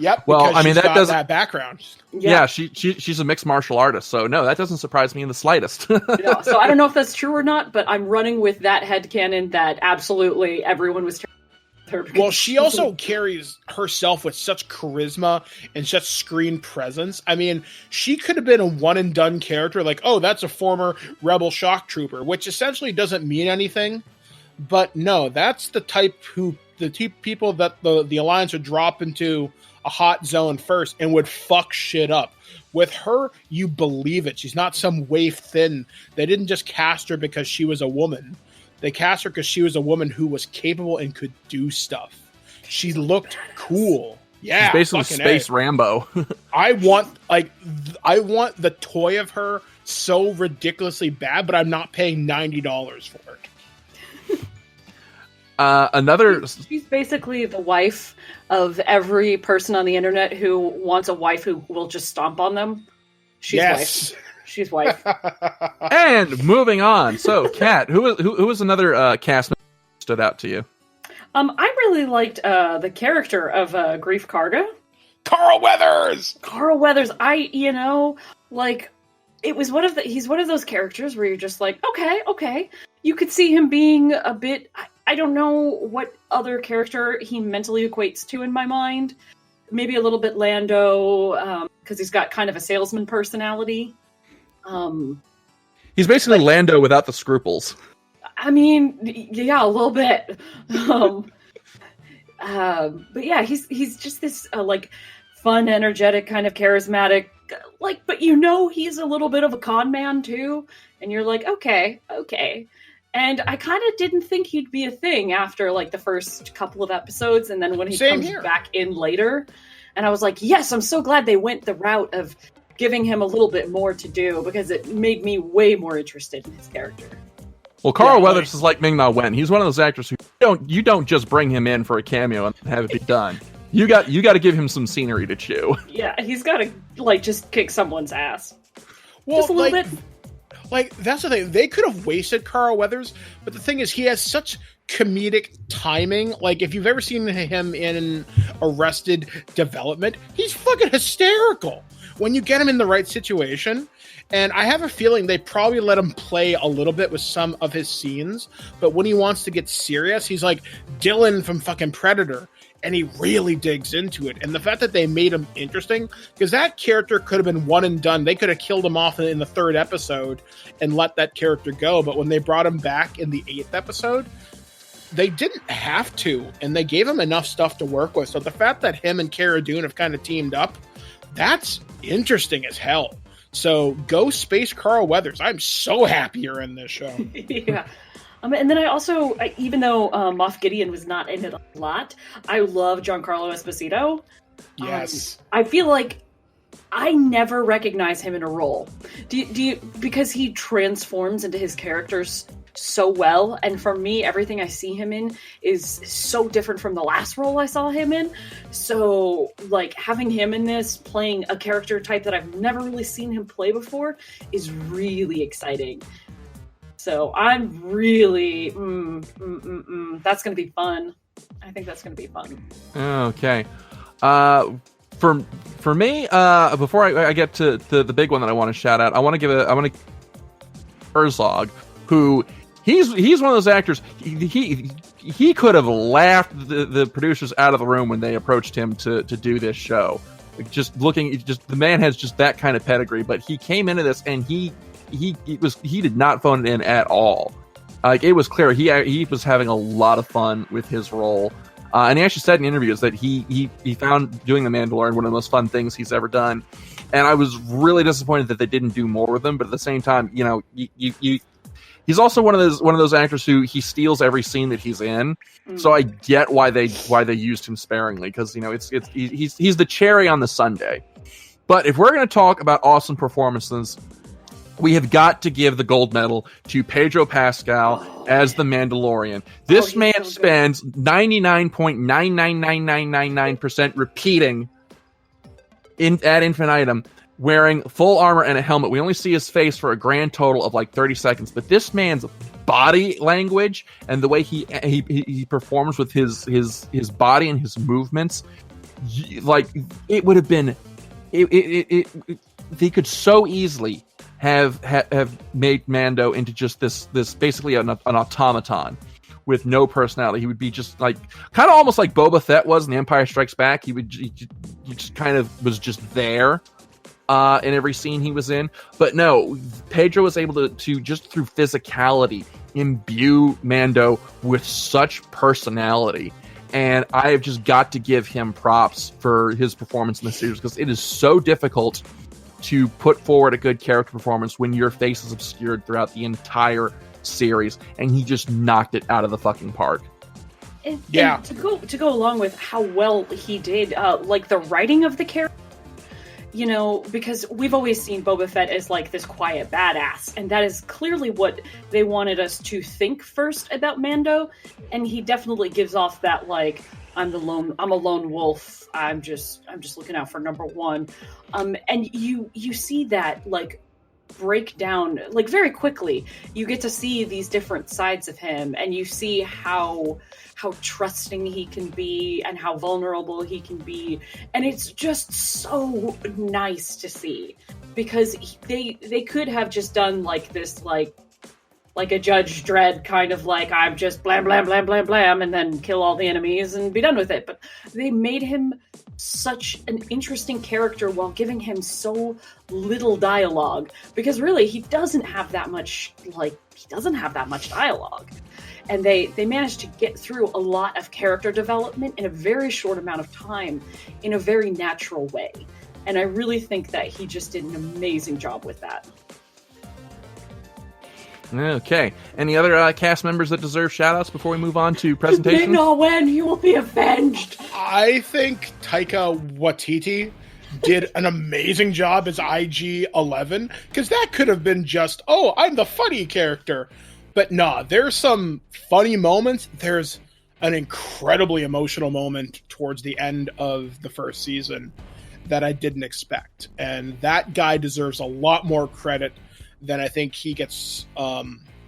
Yep. Well, because I mean, she's that got doesn't. that background. Yeah, she's a mixed martial artist, so no, that doesn't surprise me in the slightest. Yeah, so I don't know if that's true or not, but I'm running with that headcanon that absolutely everyone was her. Well, she also carries herself with such charisma and such screen presence. I mean, she could have been a one and done character, like, oh, that's a former rebel shock trooper, which essentially doesn't mean anything. But no, that's the type people that the Alliance would drop into a hot zone first and would fuck shit up. With her, you believe it. She's not some waif thin. They didn't just cast her because she was a woman. They cast her because she was a woman who was capable and could do stuff. She looked cool. Yeah, she's basically Space Rambo. I want the toy of her so ridiculously bad, but I'm not paying $90 for it. She's basically the wife of every person on the internet who wants a wife who will just stomp on them. She's wife. And moving on. So, Kat, who was another cast member that stood out to you? I really liked the character of Grief Karga. Carl Weathers. It was he's one of those characters where you're just like, okay. You could see him being a bit, I don't know what other character he mentally equates to in my mind. Maybe a little bit Lando, because he's got kind of a salesman personality. He's basically Lando without the scruples. I mean, yeah, a little bit. But yeah, he's just this fun, energetic, kind of charismatic, but he's a little bit of a con man too. And you're like, okay. And I kind of didn't think he'd be a thing after the first couple of episodes, and then when he comes back in later, and I was like, yes, I'm so glad they went the route of giving him a little bit more to do, because it made me way more interested in his character. Well, Carl Weathers is like Ming-Na Wen. He's one of those actors who you don't just bring him in for a cameo and have it be done. You got to give him some scenery to chew. Yeah, he's got to just kick someone's ass. Well, just a little bit. That's the thing. They could have wasted Carl Weathers, but the thing is, he has such comedic timing. If you've ever seen him in Arrested Development, he's fucking hysterical when you get him in the right situation. And I have a feeling they probably let him play a little bit with some of his scenes, but when he wants to get serious, he's like Dylan from fucking Predator, and he really digs into it. And the fact that they made him interesting, because that character could have been one and done. They could have killed him off in the 3rd episode and let that character go. But when they brought him back in the 8th episode, they didn't have to, and they gave him enough stuff to work with. So the fact that him and Cara Dune have kind of teamed up, that's interesting as hell. So go Space Carl Weathers. I'm so happy you're in this show. Yeah. And then I also, even though Moff Gideon was not in it a lot, I love Giancarlo Esposito. Yes. I feel like I never recognize him in a role. Do you, because he transforms into his characters so well, and for me, everything I see him in is so different from the last role I saw him in. So, having him in this, playing a character type that I've never really seen him play before, is really exciting. So I'm really, that's going to be fun. I think that's going to be fun. Okay. For me, before I get to the big one that I want to shout out, I want to Herzog, who he's one of those actors. He could have laughed the producers out of the room when they approached him to do this show. The man has just that kind of pedigree, but he came into this and he did not phone it in at all. It was clear he was having a lot of fun with his role, and he actually said in interviews that he found doing The Mandalorian one of the most fun things he's ever done. And I was really disappointed that they didn't do more with him. But at the same time, he's also one of those actors who he steals every scene that he's in. So I get why they used him sparingly, because he's the cherry on the sundae. But if we're going to talk about awesome performances, we have got to give the gold medal to Pedro Pascal as the Mandalorian. This man spends 99.999999% repeating ad infinitum, wearing full armor and a helmet. We only see his face for a grand total of 30 seconds, but this man's body language and the way he performs with his body and his movements like it would have been, they could so easily have made Mando into just this basically an automaton with no personality. He would be just like kind of almost like Boba Fett was in The Empire Strikes Back. He just kind of was just there in every scene he was in. But no, Pedro was able to just through physicality imbue Mando with such personality. And I have just got to give him props for his performance in the series, because it is so difficult to put forward a good character performance when your face is obscured throughout the entire series, and he just knocked it out of the fucking park. And to go along with how well he did, like the writing of the character, you know, because we've always seen Boba Fett as like this quiet badass, and that is clearly what they wanted us to think first about Mando, and he definitely gives off that like I'm a lone wolf. I'm just looking out for number one. And you see that like break down like very quickly. You get to see these different sides of him, and you see how trusting he can be and how vulnerable he can be, and it's just so nice to see, because they could have just done like this like a Judge Dredd kind of like I'm just blam blam blam blam blam and then kill all the enemies and be done with it, but they made him such an interesting character while giving him so little dialogue, because really he doesn't have that much dialogue, and they managed to get through a lot of character development in a very short amount of time in a very natural way, and I really think that he just did an amazing job with that. Okay. Any other cast members that deserve shout-outs before we move on to presentations? No, when you will be avenged. I think Taika Waititi did an amazing job as IG-11, because that could have been just, oh, I'm the funny character. But nah, there's some funny moments. There's an incredibly emotional moment towards the end of the first season that I didn't expect. And that guy deserves a lot more credit than I think he gets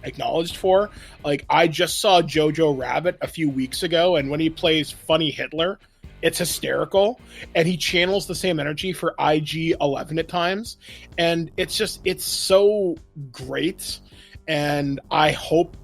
acknowledged for. Like, I just saw Jojo Rabbit a few weeks ago, and when he plays funny Hitler, it's hysterical, and he channels the same energy for IG-11 at times, and it's so great, and I hope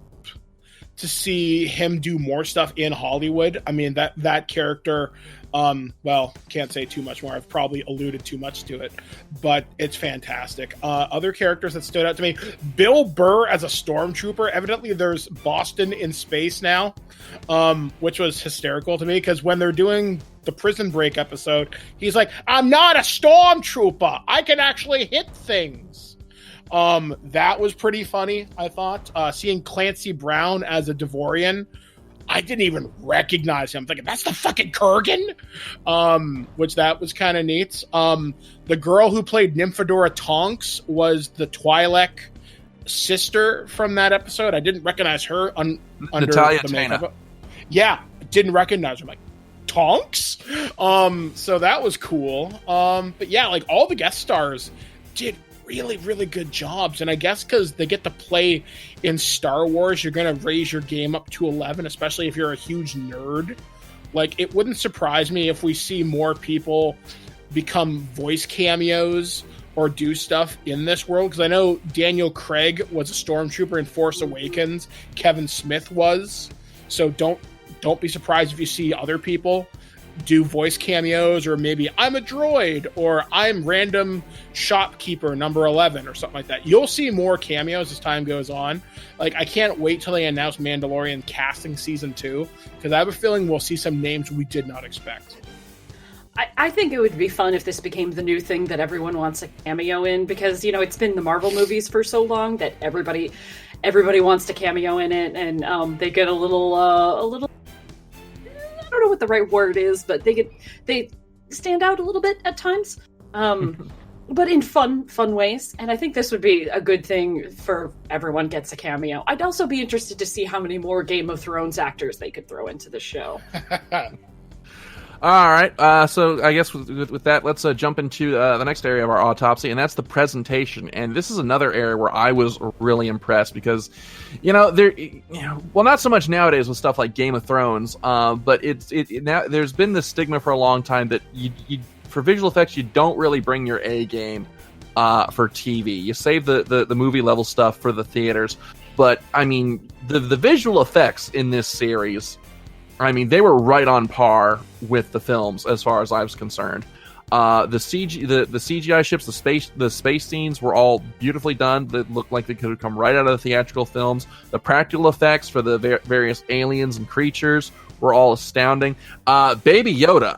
to see him do more stuff in Hollywood. I mean, that character, well, can't say too much more. I've probably alluded too much to it, but it's fantastic. Other characters that stood out to me, Bill Burr as a stormtrooper. Evidently there's Boston in space now, which was hysterical to me, because when they're doing the Prison Break episode, he's like, I'm not a stormtrooper. I can actually hit things. That was pretty funny, I thought. Seeing Clancy Brown as a Devorian, I didn't even recognize him. I'm thinking, that's the fucking Kurgan? Which that was kind of neat. The girl who played Nymphadora Tonks was the Twi'lek sister from that episode. I didn't recognize her under Natalia the Tena. makeup. Yeah, didn't recognize her. I'm like, Tonks? So that was cool. But yeah, like all the guest stars did really, really good jobs. And I guess because they get to play in Star Wars, you're going to raise your game up to 11, especially if you're a huge nerd. Like, it wouldn't surprise me if we see more people become voice cameos or do stuff in this world. Because I know Daniel Craig was a stormtrooper in Force Awakens. Kevin Smith was. So don't be surprised if you see other people do voice cameos, or maybe I'm a droid, or I'm random shopkeeper number 11 or something like that. You'll see more cameos as time goes on. Like, I can't wait till they announce Mandalorian casting season 2, because I have a feeling we'll see some names we did not expect. I think it would be fun if this became the new thing that everyone wants a cameo in, because, you know, it's been the Marvel movies for so long that everybody wants to cameo in it, and they get a little I don't know what the right word is, but they stand out a little bit at times, but in fun ways. And I think this would be a good thing for everyone gets a cameo. I'd also be interested to see how many more Game of Thrones actors they could throw into the show. All right. So I guess with that, let's jump into the next area of our autopsy, and that's the presentation. And this is another area where I was really impressed because, well, not so much nowadays with stuff like Game of Thrones, but now there's been this stigma for a long time that you for visual effects you don't really bring your A game for TV. You save the movie level stuff for the theaters. But I mean, the visual effects in this series, I mean, they were right on par with the films as far as I was concerned. The CGI ships, the space scenes were all beautifully done. That looked like they could have come right out of the theatrical films. The practical effects for the various aliens and creatures were all astounding. Baby Yoda,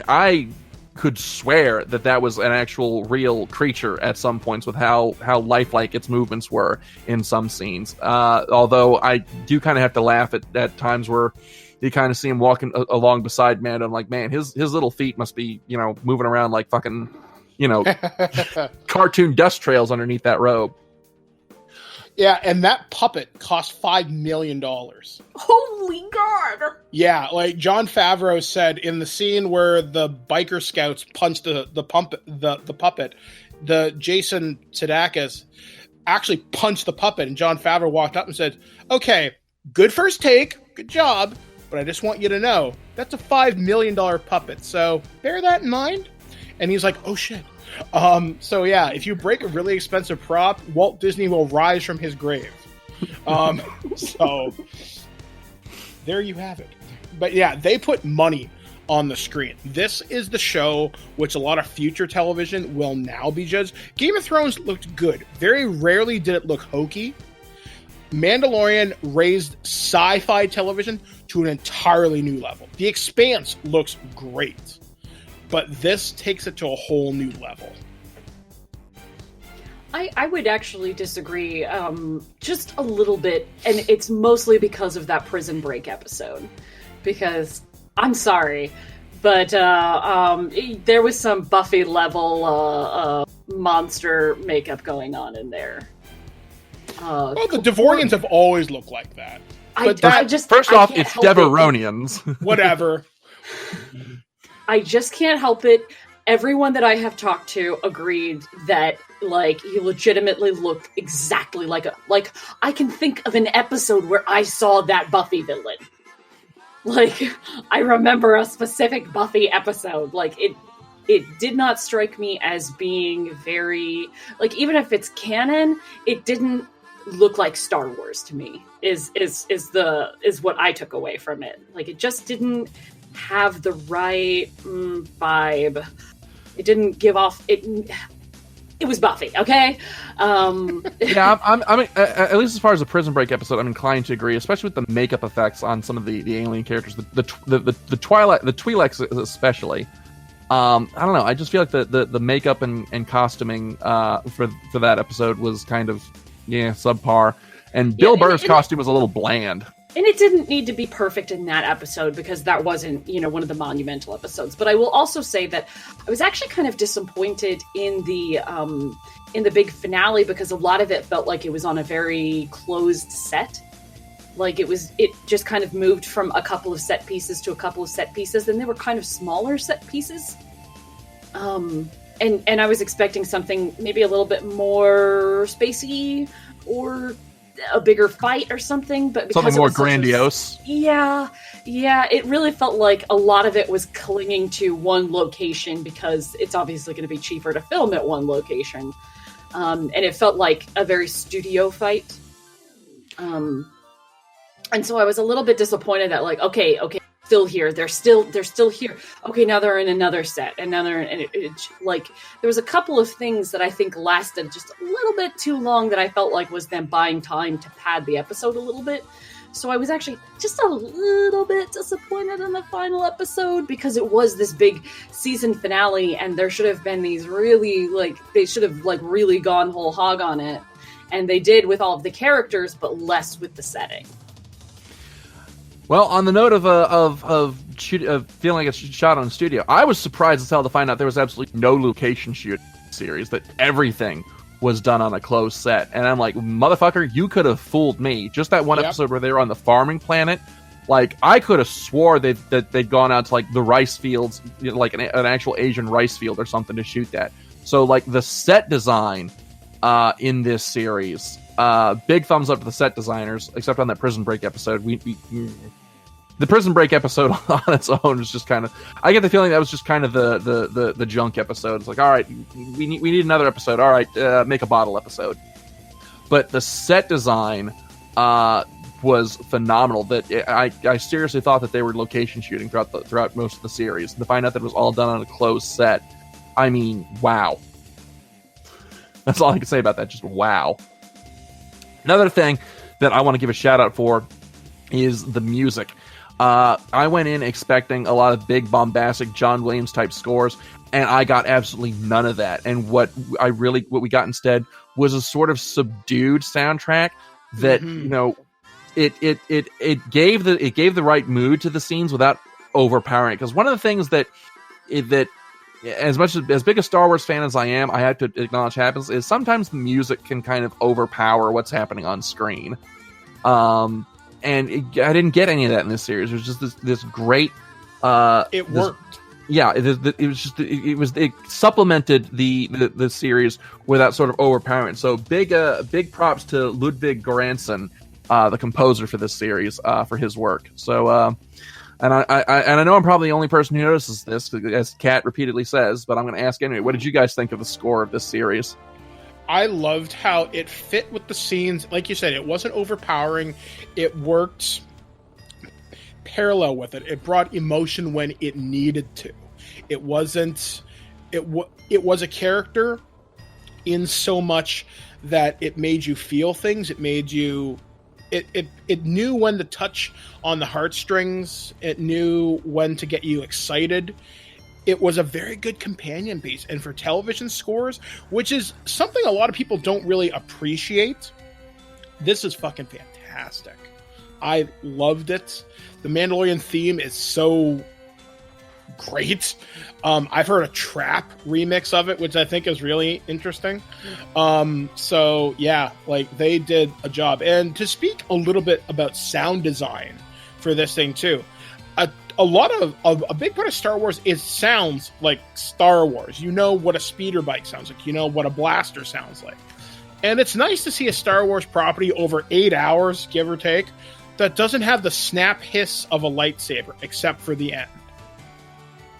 I could swear that was an actual real creature at some points with how lifelike its movements were in some scenes. Although I do kind of have to laugh at times where you kind of see him walking along beside Mando. I'm like, man, his little feet must be, moving around like fucking, cartoon dust trails underneath that robe. Yeah, and that puppet cost $5 million. Holy God! Yeah, like Jon Favreau said in the scene where the biker scouts punched the puppet, the Jason Sudeikis actually punched the puppet, and Jon Favreau walked up and said, "Okay, good first take, good job, but I just want you to know that's a $5 million puppet, so bear that in mind." And he's like, "Oh shit." So yeah, if you break a really expensive prop, Walt Disney will rise from his grave. So there you have it. But yeah, they put money on the screen. This is the show which a lot of future television will now be judged. Game of Thrones looked good. Very rarely did it look hokey. Mandalorian raised sci-fi television to an entirely new level. The Expanse looks great. But this takes it to a whole new level. I would actually disagree just a little bit, and it's mostly because of that Prison Break episode. Because, I'm sorry, but there was some Buffy-level monster makeup going on in there. Well, the Devorians have always looked like that. First off, it's Deveronians. Whatever. I just can't help it. Everyone that I have talked to agreed that, he legitimately looked exactly like I can think of an episode where I saw that Buffy villain. I remember a specific Buffy episode. It did not strike me as being very, even if it's canon, it didn't look like Star Wars to me, is what I took away from it. It just didn't have the right vibe. It didn't give off it. It was Buffy, okay? Yeah, I'm at least as far as the Prison Break episode, I'm inclined to agree, especially with the makeup effects on some of the alien characters, the Twi'leks especially. I don't know. I just feel like the makeup and costuming for that episode was kind of subpar, and Bill Burr's costume was a little bland. And it didn't need to be perfect in that episode because that wasn't, one of the monumental episodes. But I will also say that I was actually kind of disappointed in the big finale because a lot of it felt like it was on a very closed set. It just kind of moved from a couple of set pieces to a couple of set pieces, and they were kind of smaller set pieces. And I was expecting something maybe a little bit more spacey or a bigger fight or something, but because something more grandiose. It really felt like a lot of it was clinging to one location because it's obviously going to be cheaper to film at one location, and it felt like a very studio fight. And so I was a little bit disappointed that okay, still here. They're still here. Okay, now they're in another set, and now they're in. There was a couple of things that I think lasted just a little bit too long that I felt like was them buying time to pad the episode a little bit. So I was actually just a little bit disappointed in the final episode because it was this big season finale, and there should have been these really they should have really gone whole hog on it, and they did with all of the characters, but less with the setting. Well, on the note of feeling like it's shot on studio, I was surprised as hell to find out there was absolutely no location shoot in the series, that everything was done on a closed set. And I'm like, motherfucker, you could have fooled me. Just that one episode where they were on the farming planet Like, I could have swore that they'd gone out to, like, the rice fields, like an actual Asian rice field or something to shoot that. So, like, the set design in this series, big thumbs up to the set designers, except on that Prison Break episode. The Prison Break episode on its own was just kind of... I get the feeling that was just kind of the junk episode. It's like, all right, we need another episode. All right, make a bottle episode. But the set design was phenomenal. That I seriously thought that they were location shooting throughout most of the series. To find out that it was all done on a closed set, I mean, wow. That's all I can say about that. Just wow. Another thing that I want to give a shout out for is the music. I went in expecting a lot of big, bombastic John Williams type scores, and I got absolutely none of that. And what we got instead was a sort of subdued soundtrack that it gave the right mood to the scenes without overpowering it. Because one of the things that as big a Star Wars fan as I am, I have to acknowledge happens is sometimes the music can kind of overpower what's happening on screen. And I didn't get any of that in this series. It was just this great. It worked. Yeah, it supplemented the series without sort of overpowering. So big props to Ludwig Göransson, the composer for this series, for his work. So and I know I'm probably the only person who notices this, as Kat repeatedly says, but I'm going to ask anyway. What did you guys think of the score of this series? I loved how it fit with the scenes. Like you said, it wasn't overpowering. It worked parallel with it. It brought emotion when it needed to. It wasn't. It was a character in so much that it made you feel things. It made you. It knew when to touch on the heartstrings. It knew when to get you excited. It was a very good companion piece. And for television scores, which is something a lot of people don't really appreciate, this is fucking fantastic. I loved it. The Mandalorian theme is so great. I've heard a trap remix of it, which I think is really interesting. So yeah, like, they did a job. And to speak a little bit about sound design for this thing too, a big part of Star Wars is sounds like Star Wars. You know what a speeder bike sounds like. You know what a blaster sounds like. And it's nice to see a Star Wars property over 8 hours, give or take, that doesn't have the snap hiss of a lightsaber, except for the end.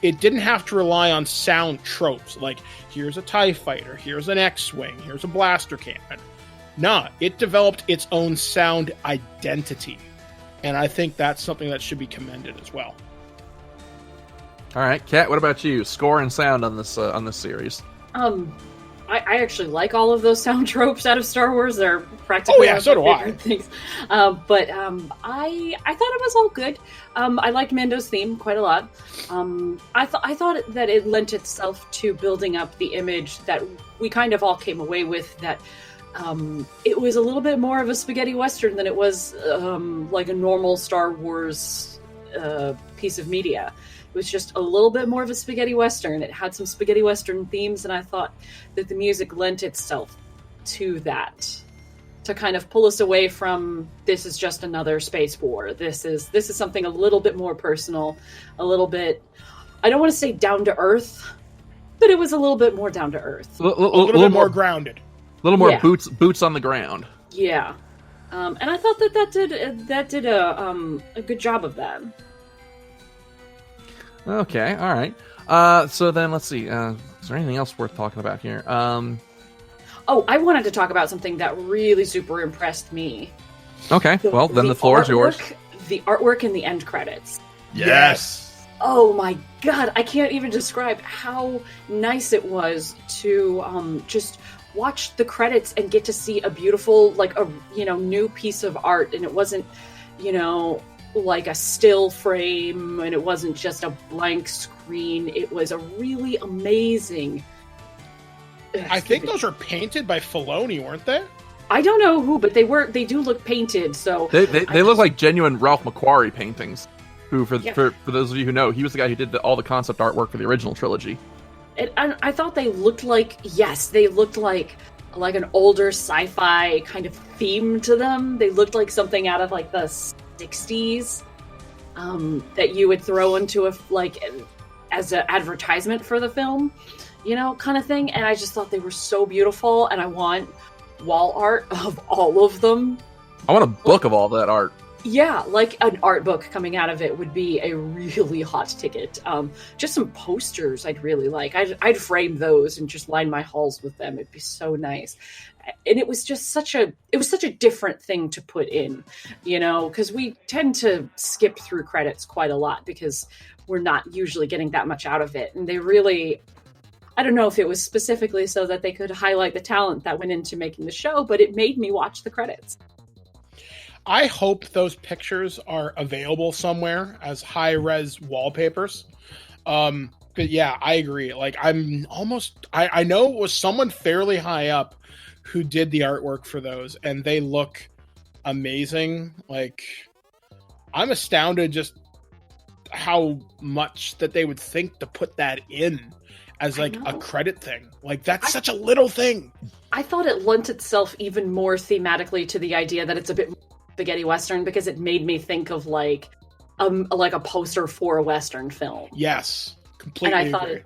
It didn't have to rely on sound tropes, like, here's a TIE fighter, here's an X-Wing, here's a blaster cannon. Nah, it developed its own sound identity. And I think that's something that should be commended as well. All right, Kat, what about you? Score and sound on this series. I actually like all of those sound tropes out of Star Wars. They're practically so do I. things. But I thought it was all good. I liked Mando's theme quite a lot. I thought that it lent itself to building up the image that we kind of all came away with, that it was a little bit more of a spaghetti western than it was like a normal Star Wars piece of media. It was just a little bit more of a spaghetti western. It had some spaghetti western themes, and I thought that the music lent itself to that, to kind of pull us away from, this is just another space war. This is something a little bit more personal, a little bit, I don't want to say down to earth, but it was a little bit more down to earth. A little bit more grounded. A little more boots on the ground. Yeah. And I thought that did a good job of that. Okay, all right. So then let's see. Is there anything else worth talking about here? Oh, I wanted to talk about something that really super impressed me. Okay, well, then the floor is yours. The artwork in the end credits. Yes! Oh my god, I can't even describe how nice it was to just watch the credits and get to see a beautiful, like, a new piece of art. And it wasn't, like a still frame, and it wasn't just a blank screen. It was a really amazing. I think those were painted by Filoni, weren't they? I don't know who, but they do look painted. So they look like genuine Ralph McQuarrie paintings. Who, for those of you who know, he was the guy who did all the concept artwork for the original trilogy. And I thought they looked like an older sci-fi kind of theme to them. They looked like something out of like the 60s. that you would throw into as an advertisement for the film, kind of thing. And I just thought they were so beautiful, and I want wall art of all of them. I want a book of all that art. Yeah, like an art book coming out of it would be a really hot ticket. Just some posters I'd really like. I'd frame those and just line my halls with them. It'd be so nice. And it was just such a different thing to put in, because we tend to skip through credits quite a lot because we're not usually getting that much out of it. And they really, I don't know if it was specifically so that they could highlight the talent that went into making the show, but it made me watch the credits. I hope those pictures are available somewhere as high-res wallpapers. But yeah, I agree. Like, I know it was someone fairly high up who did the artwork for those, and they look amazing. Like, I'm astounded just how much that they would think to put that in as like a credit thing. Like, that's such a little thing. I thought it lent itself even more thematically to the idea that it's a bit spaghetti western, because it made me think of like a poster for a western film. Yes, completely. And I thought agree.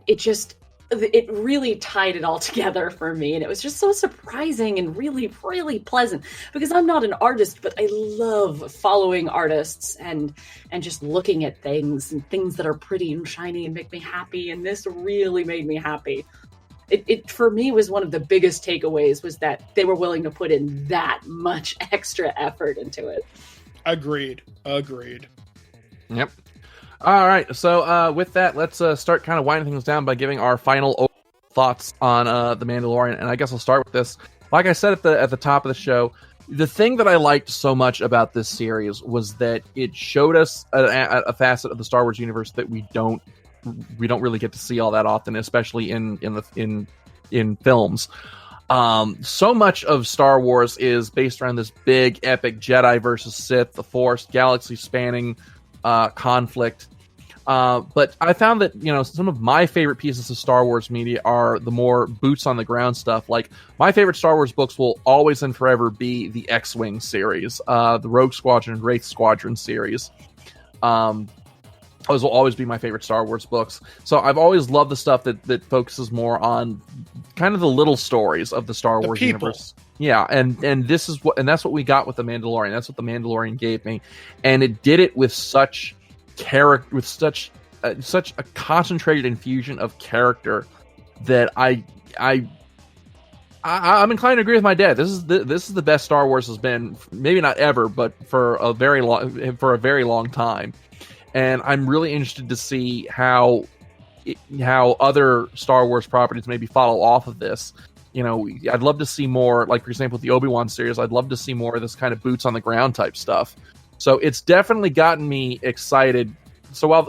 it really tied it all together for me, and it was just so surprising and really, really pleasant, because I'm not an artist, but I love following artists and just looking at things and things that are pretty and shiny and make me happy, and this really made me happy. It for me was one of the biggest takeaways, was that they were willing to put in that much extra effort into it. Agreed. Yep. All right. So with that, let's start kind of winding things down by giving our final thoughts on The Mandalorian. And I guess I'll start with this. Like I said at the top of the show, the thing that I liked so much about this series was that it showed us a facet of the Star Wars universe that we don't really get to see all that often, especially in films. So much of Star Wars is based around this big epic Jedi versus Sith, the Force, galaxy spanning conflict. But I found that, some of my favorite pieces of Star Wars media are the more boots on the ground stuff. Like, my favorite Star Wars books will always and forever be the X-Wing series, the Rogue Squadron and Wraith Squadron series. Those will always be my favorite Star Wars books. So I've always loved the stuff that focuses more on kind of the little stories of the Star Wars universe. Yeah, and that's what we got with The Mandalorian. That's what The Mandalorian gave me, and it did it with such character, with such a concentrated infusion of character that I'm inclined to agree with my dad. This is the best Star Wars has been, maybe not ever, but for a very long time. And I'm really interested to see how other Star Wars properties maybe follow off of this. I'd love to see more, like, for example, with the Obi-Wan series, I'd love to see more of this kind of boots on the ground type stuff. So it's definitely gotten me excited. So while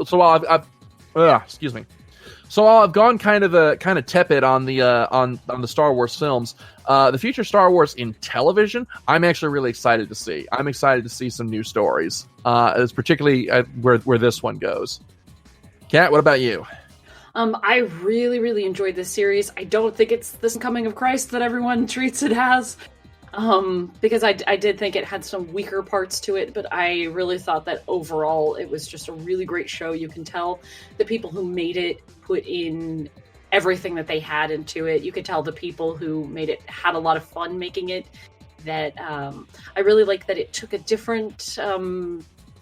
I've gone kind of tepid on the Star Wars films, the future Star Wars in television, I'm actually really excited to see. I'm excited to see some new stories, as particularly where this one goes. Kat, what about you? I really, really enjoyed this series. I don't think it's this coming of Christ that everyone treats it as, because I did think it had some weaker parts to it, but I really thought that overall it was just a really great show. You can tell the people who made it put in everything that they had into it. You could tell the people who made it had a lot of fun making it. That I really like that it took a different...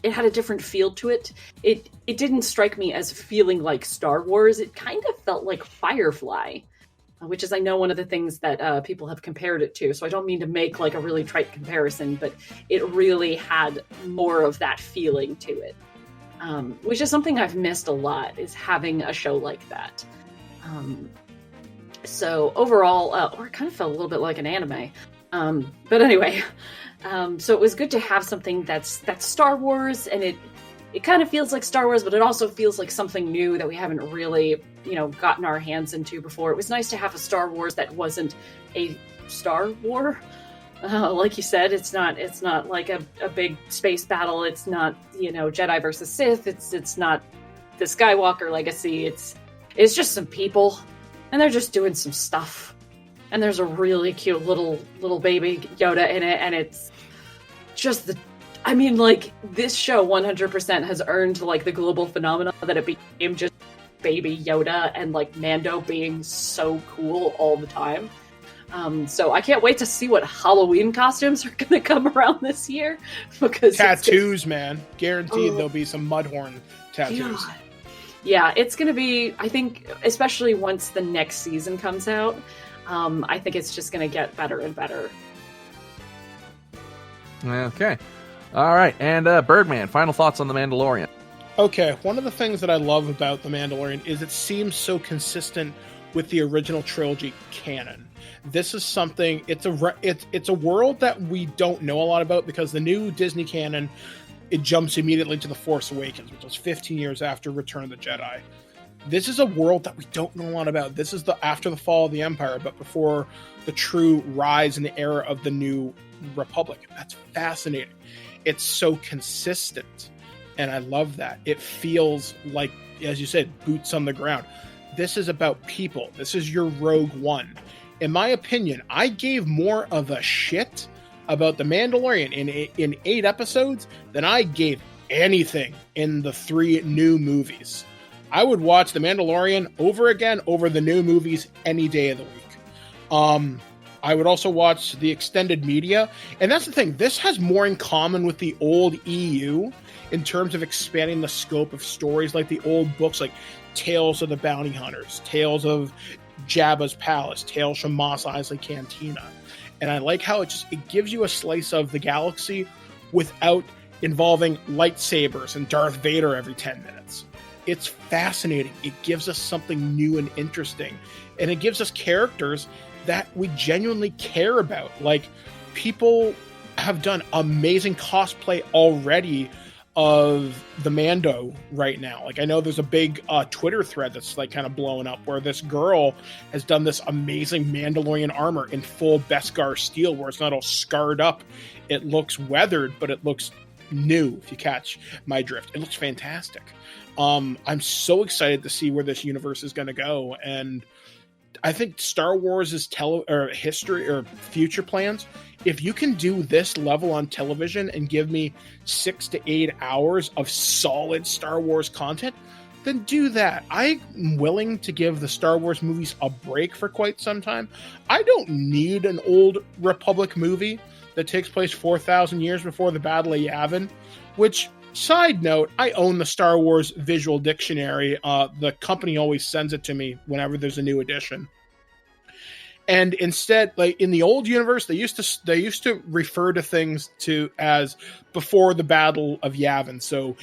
it had a different feel to it. It didn't strike me as feeling like Star Wars. It kind of felt like Firefly, which is, I know, one of the things that people have compared it to. So I don't mean to make like a really trite comparison, but it really had more of that feeling to it, which is something I've missed a lot, is having a show like that. So overall, or it kind of felt a little bit like an anime. But anyway, so it was good to have something that's Star Wars, and it kind of feels like Star Wars, but it also feels like something new that we haven't really, gotten our hands into before. It was nice to have a Star Wars that wasn't a Star War. Like you said, it's not like a big space battle. It's not, Jedi versus Sith. It's not the Skywalker legacy. It's just some people, and they're just doing some stuff. And there's a really cute little baby Yoda in it, and it's just I mean, like, this show 100% has earned, like, the global phenomenon that it became just Baby Yoda and, like, Mando being so cool all the time. So I can't wait to see what Halloween costumes are going to come around this year. Because tattoos, man. Guaranteed there'll be some Mudhorn tattoos. God. Yeah, it's going to be, I think, especially once the next season comes out, I think it's just going to get better and better. Okay. All right. And Birdman, final thoughts on The Mandalorian. Okay, one of the things that I love about The Mandalorian is it seems so consistent with the original trilogy canon. This is something, it's a world that we don't know a lot about because the new Disney canon, it jumps immediately to The Force Awakens, which was 15 years after Return of the Jedi. This is a world that we don't know a lot about. This is after the fall of the Empire, but before the true rise in the era of the New Republic. That's fascinating. It's so consistent, and I love that. It feels like, as you said, boots on the ground. This is about people. This is your Rogue One. In my opinion, I gave more of a shit about The Mandalorian in 8 episodes than I gave anything in the 3 new movies. I would watch The Mandalorian over again over the new movies any day of the week. I would also watch the extended media. And that's the thing. This has more in common with the old EU in terms of expanding the scope of stories, like the old books like Tales of the Bounty Hunters, Tales of Jabba's Palace, Tales from Mos Eisley Cantina. And I like how it gives you a slice of the galaxy without involving lightsabers and Darth Vader every 10 minutes. It's fascinating. It gives us something new and interesting. And it gives us characters that we genuinely care about. Like, people have done amazing cosplay already of the Mando right now. Like, I know there's a big Twitter thread that's like kind of blowing up where this girl has done this amazing Mandalorian armor in full Beskar steel, where it's not all scarred up. It looks weathered, but it looks new, if you catch my drift. It looks fantastic. I'm so excited to see where this universe is going to go, and I think Star Wars' history or future plans, if you can do this level on television and give me 6 to 8 hours of solid Star Wars content, then do that. I'm willing to give the Star Wars movies a break for quite some time. I don't need an old Republic movie that takes place 4,000 years before the Battle of Yavin, which, side note, I own the Star Wars Visual Dictionary. The company always sends it to me whenever there's a new edition. And instead, like in the old universe, they used to refer to things as before the Battle of Yavin, so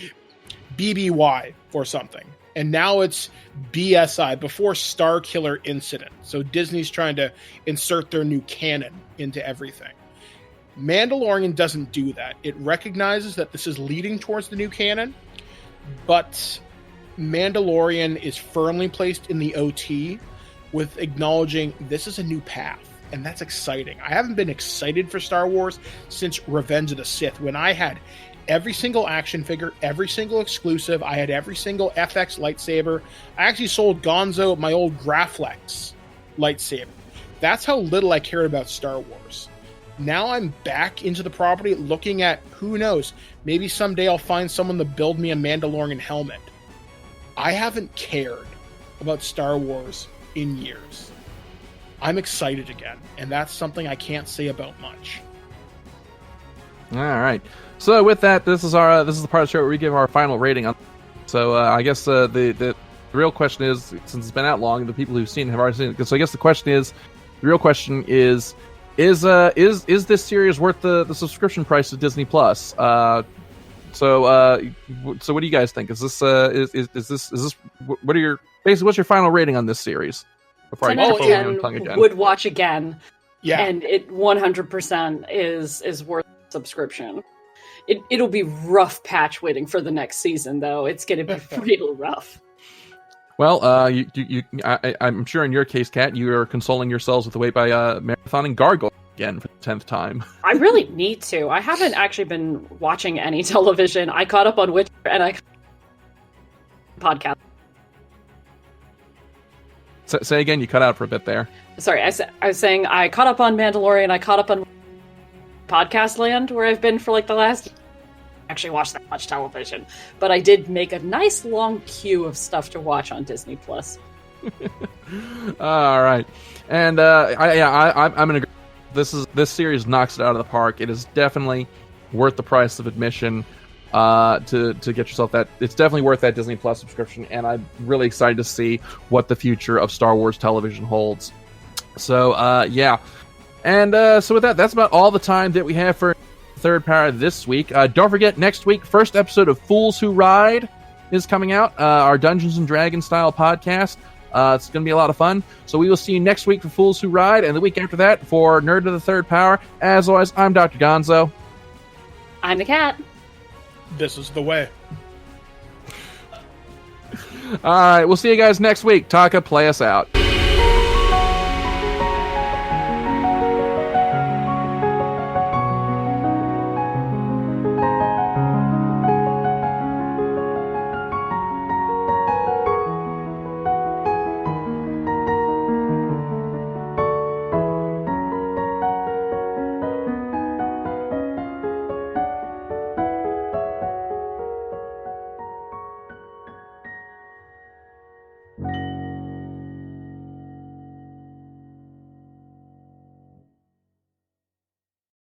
BBY or something. And now it's BSI, before Star Killer Incident. So Disney's trying to insert their new canon into everything. Mandalorian doesn't do that. It recognizes that this is leading towards the new canon, but Mandalorian is firmly placed in the OT with acknowledging this is a new path, and that's exciting. I haven't been excited for Star Wars since Revenge of the Sith, when I had every single action figure, every single exclusive, I had every single FX lightsaber. I actually sold Gonzo my old Graflex lightsaber. That's how little I cared about Star Wars. Now I'm back into the property looking at, who knows, maybe someday I'll find someone to build me a Mandalorian helmet. I haven't cared about Star Wars in years. I'm excited again, and that's something I can't say about much. All right. So with that, this is the part of the show where we give our final rating on. So I guess the real question is, since it's been out long, the people who've seen it have already seen it. So I guess the real question is this series worth the subscription price of Disney Plus? So what do you guys think? Is this what are your what's your final rating on this series? Before 10 out of 10 would watch again. Yeah, and it 100% is worth subscription. It'll be rough patch waiting for the next season, though. It's going to be real rough. Well, I'm sure in your case, Kat, you are consoling yourselves with the wait by marathoning Gargoyle again for the 10th time. I really need to. I haven't actually been watching any television. I caught up on Witcher and I podcast. Say again, you cut out for a bit there. Sorry, I was saying I caught up on Mandalorian, I caught up on Podcast Land, where I've been for like the last... actually watch that much television, but I did make a nice long queue of stuff to watch on Disney Plus. All right, and I'm gonna agree. This series knocks it out of the park. It is definitely worth the price of admission to get yourself that. It's definitely worth that Disney Plus subscription, and I'm really excited to see what the future of Star Wars television holds. So yeah, and so with that, that's about all the time that we have for Third Power this week. Don't forget, next week, first episode of Fools Who Ride is coming out, our Dungeons and Dragons style podcast. It's going to be a lot of fun. So we will see you next week for Fools Who Ride, and the week after that for Nerd of the Third Power. As always, I'm Dr. Gonzo. I'm the cat. This is the way. All right, we'll see you guys next week. Taka, play us out.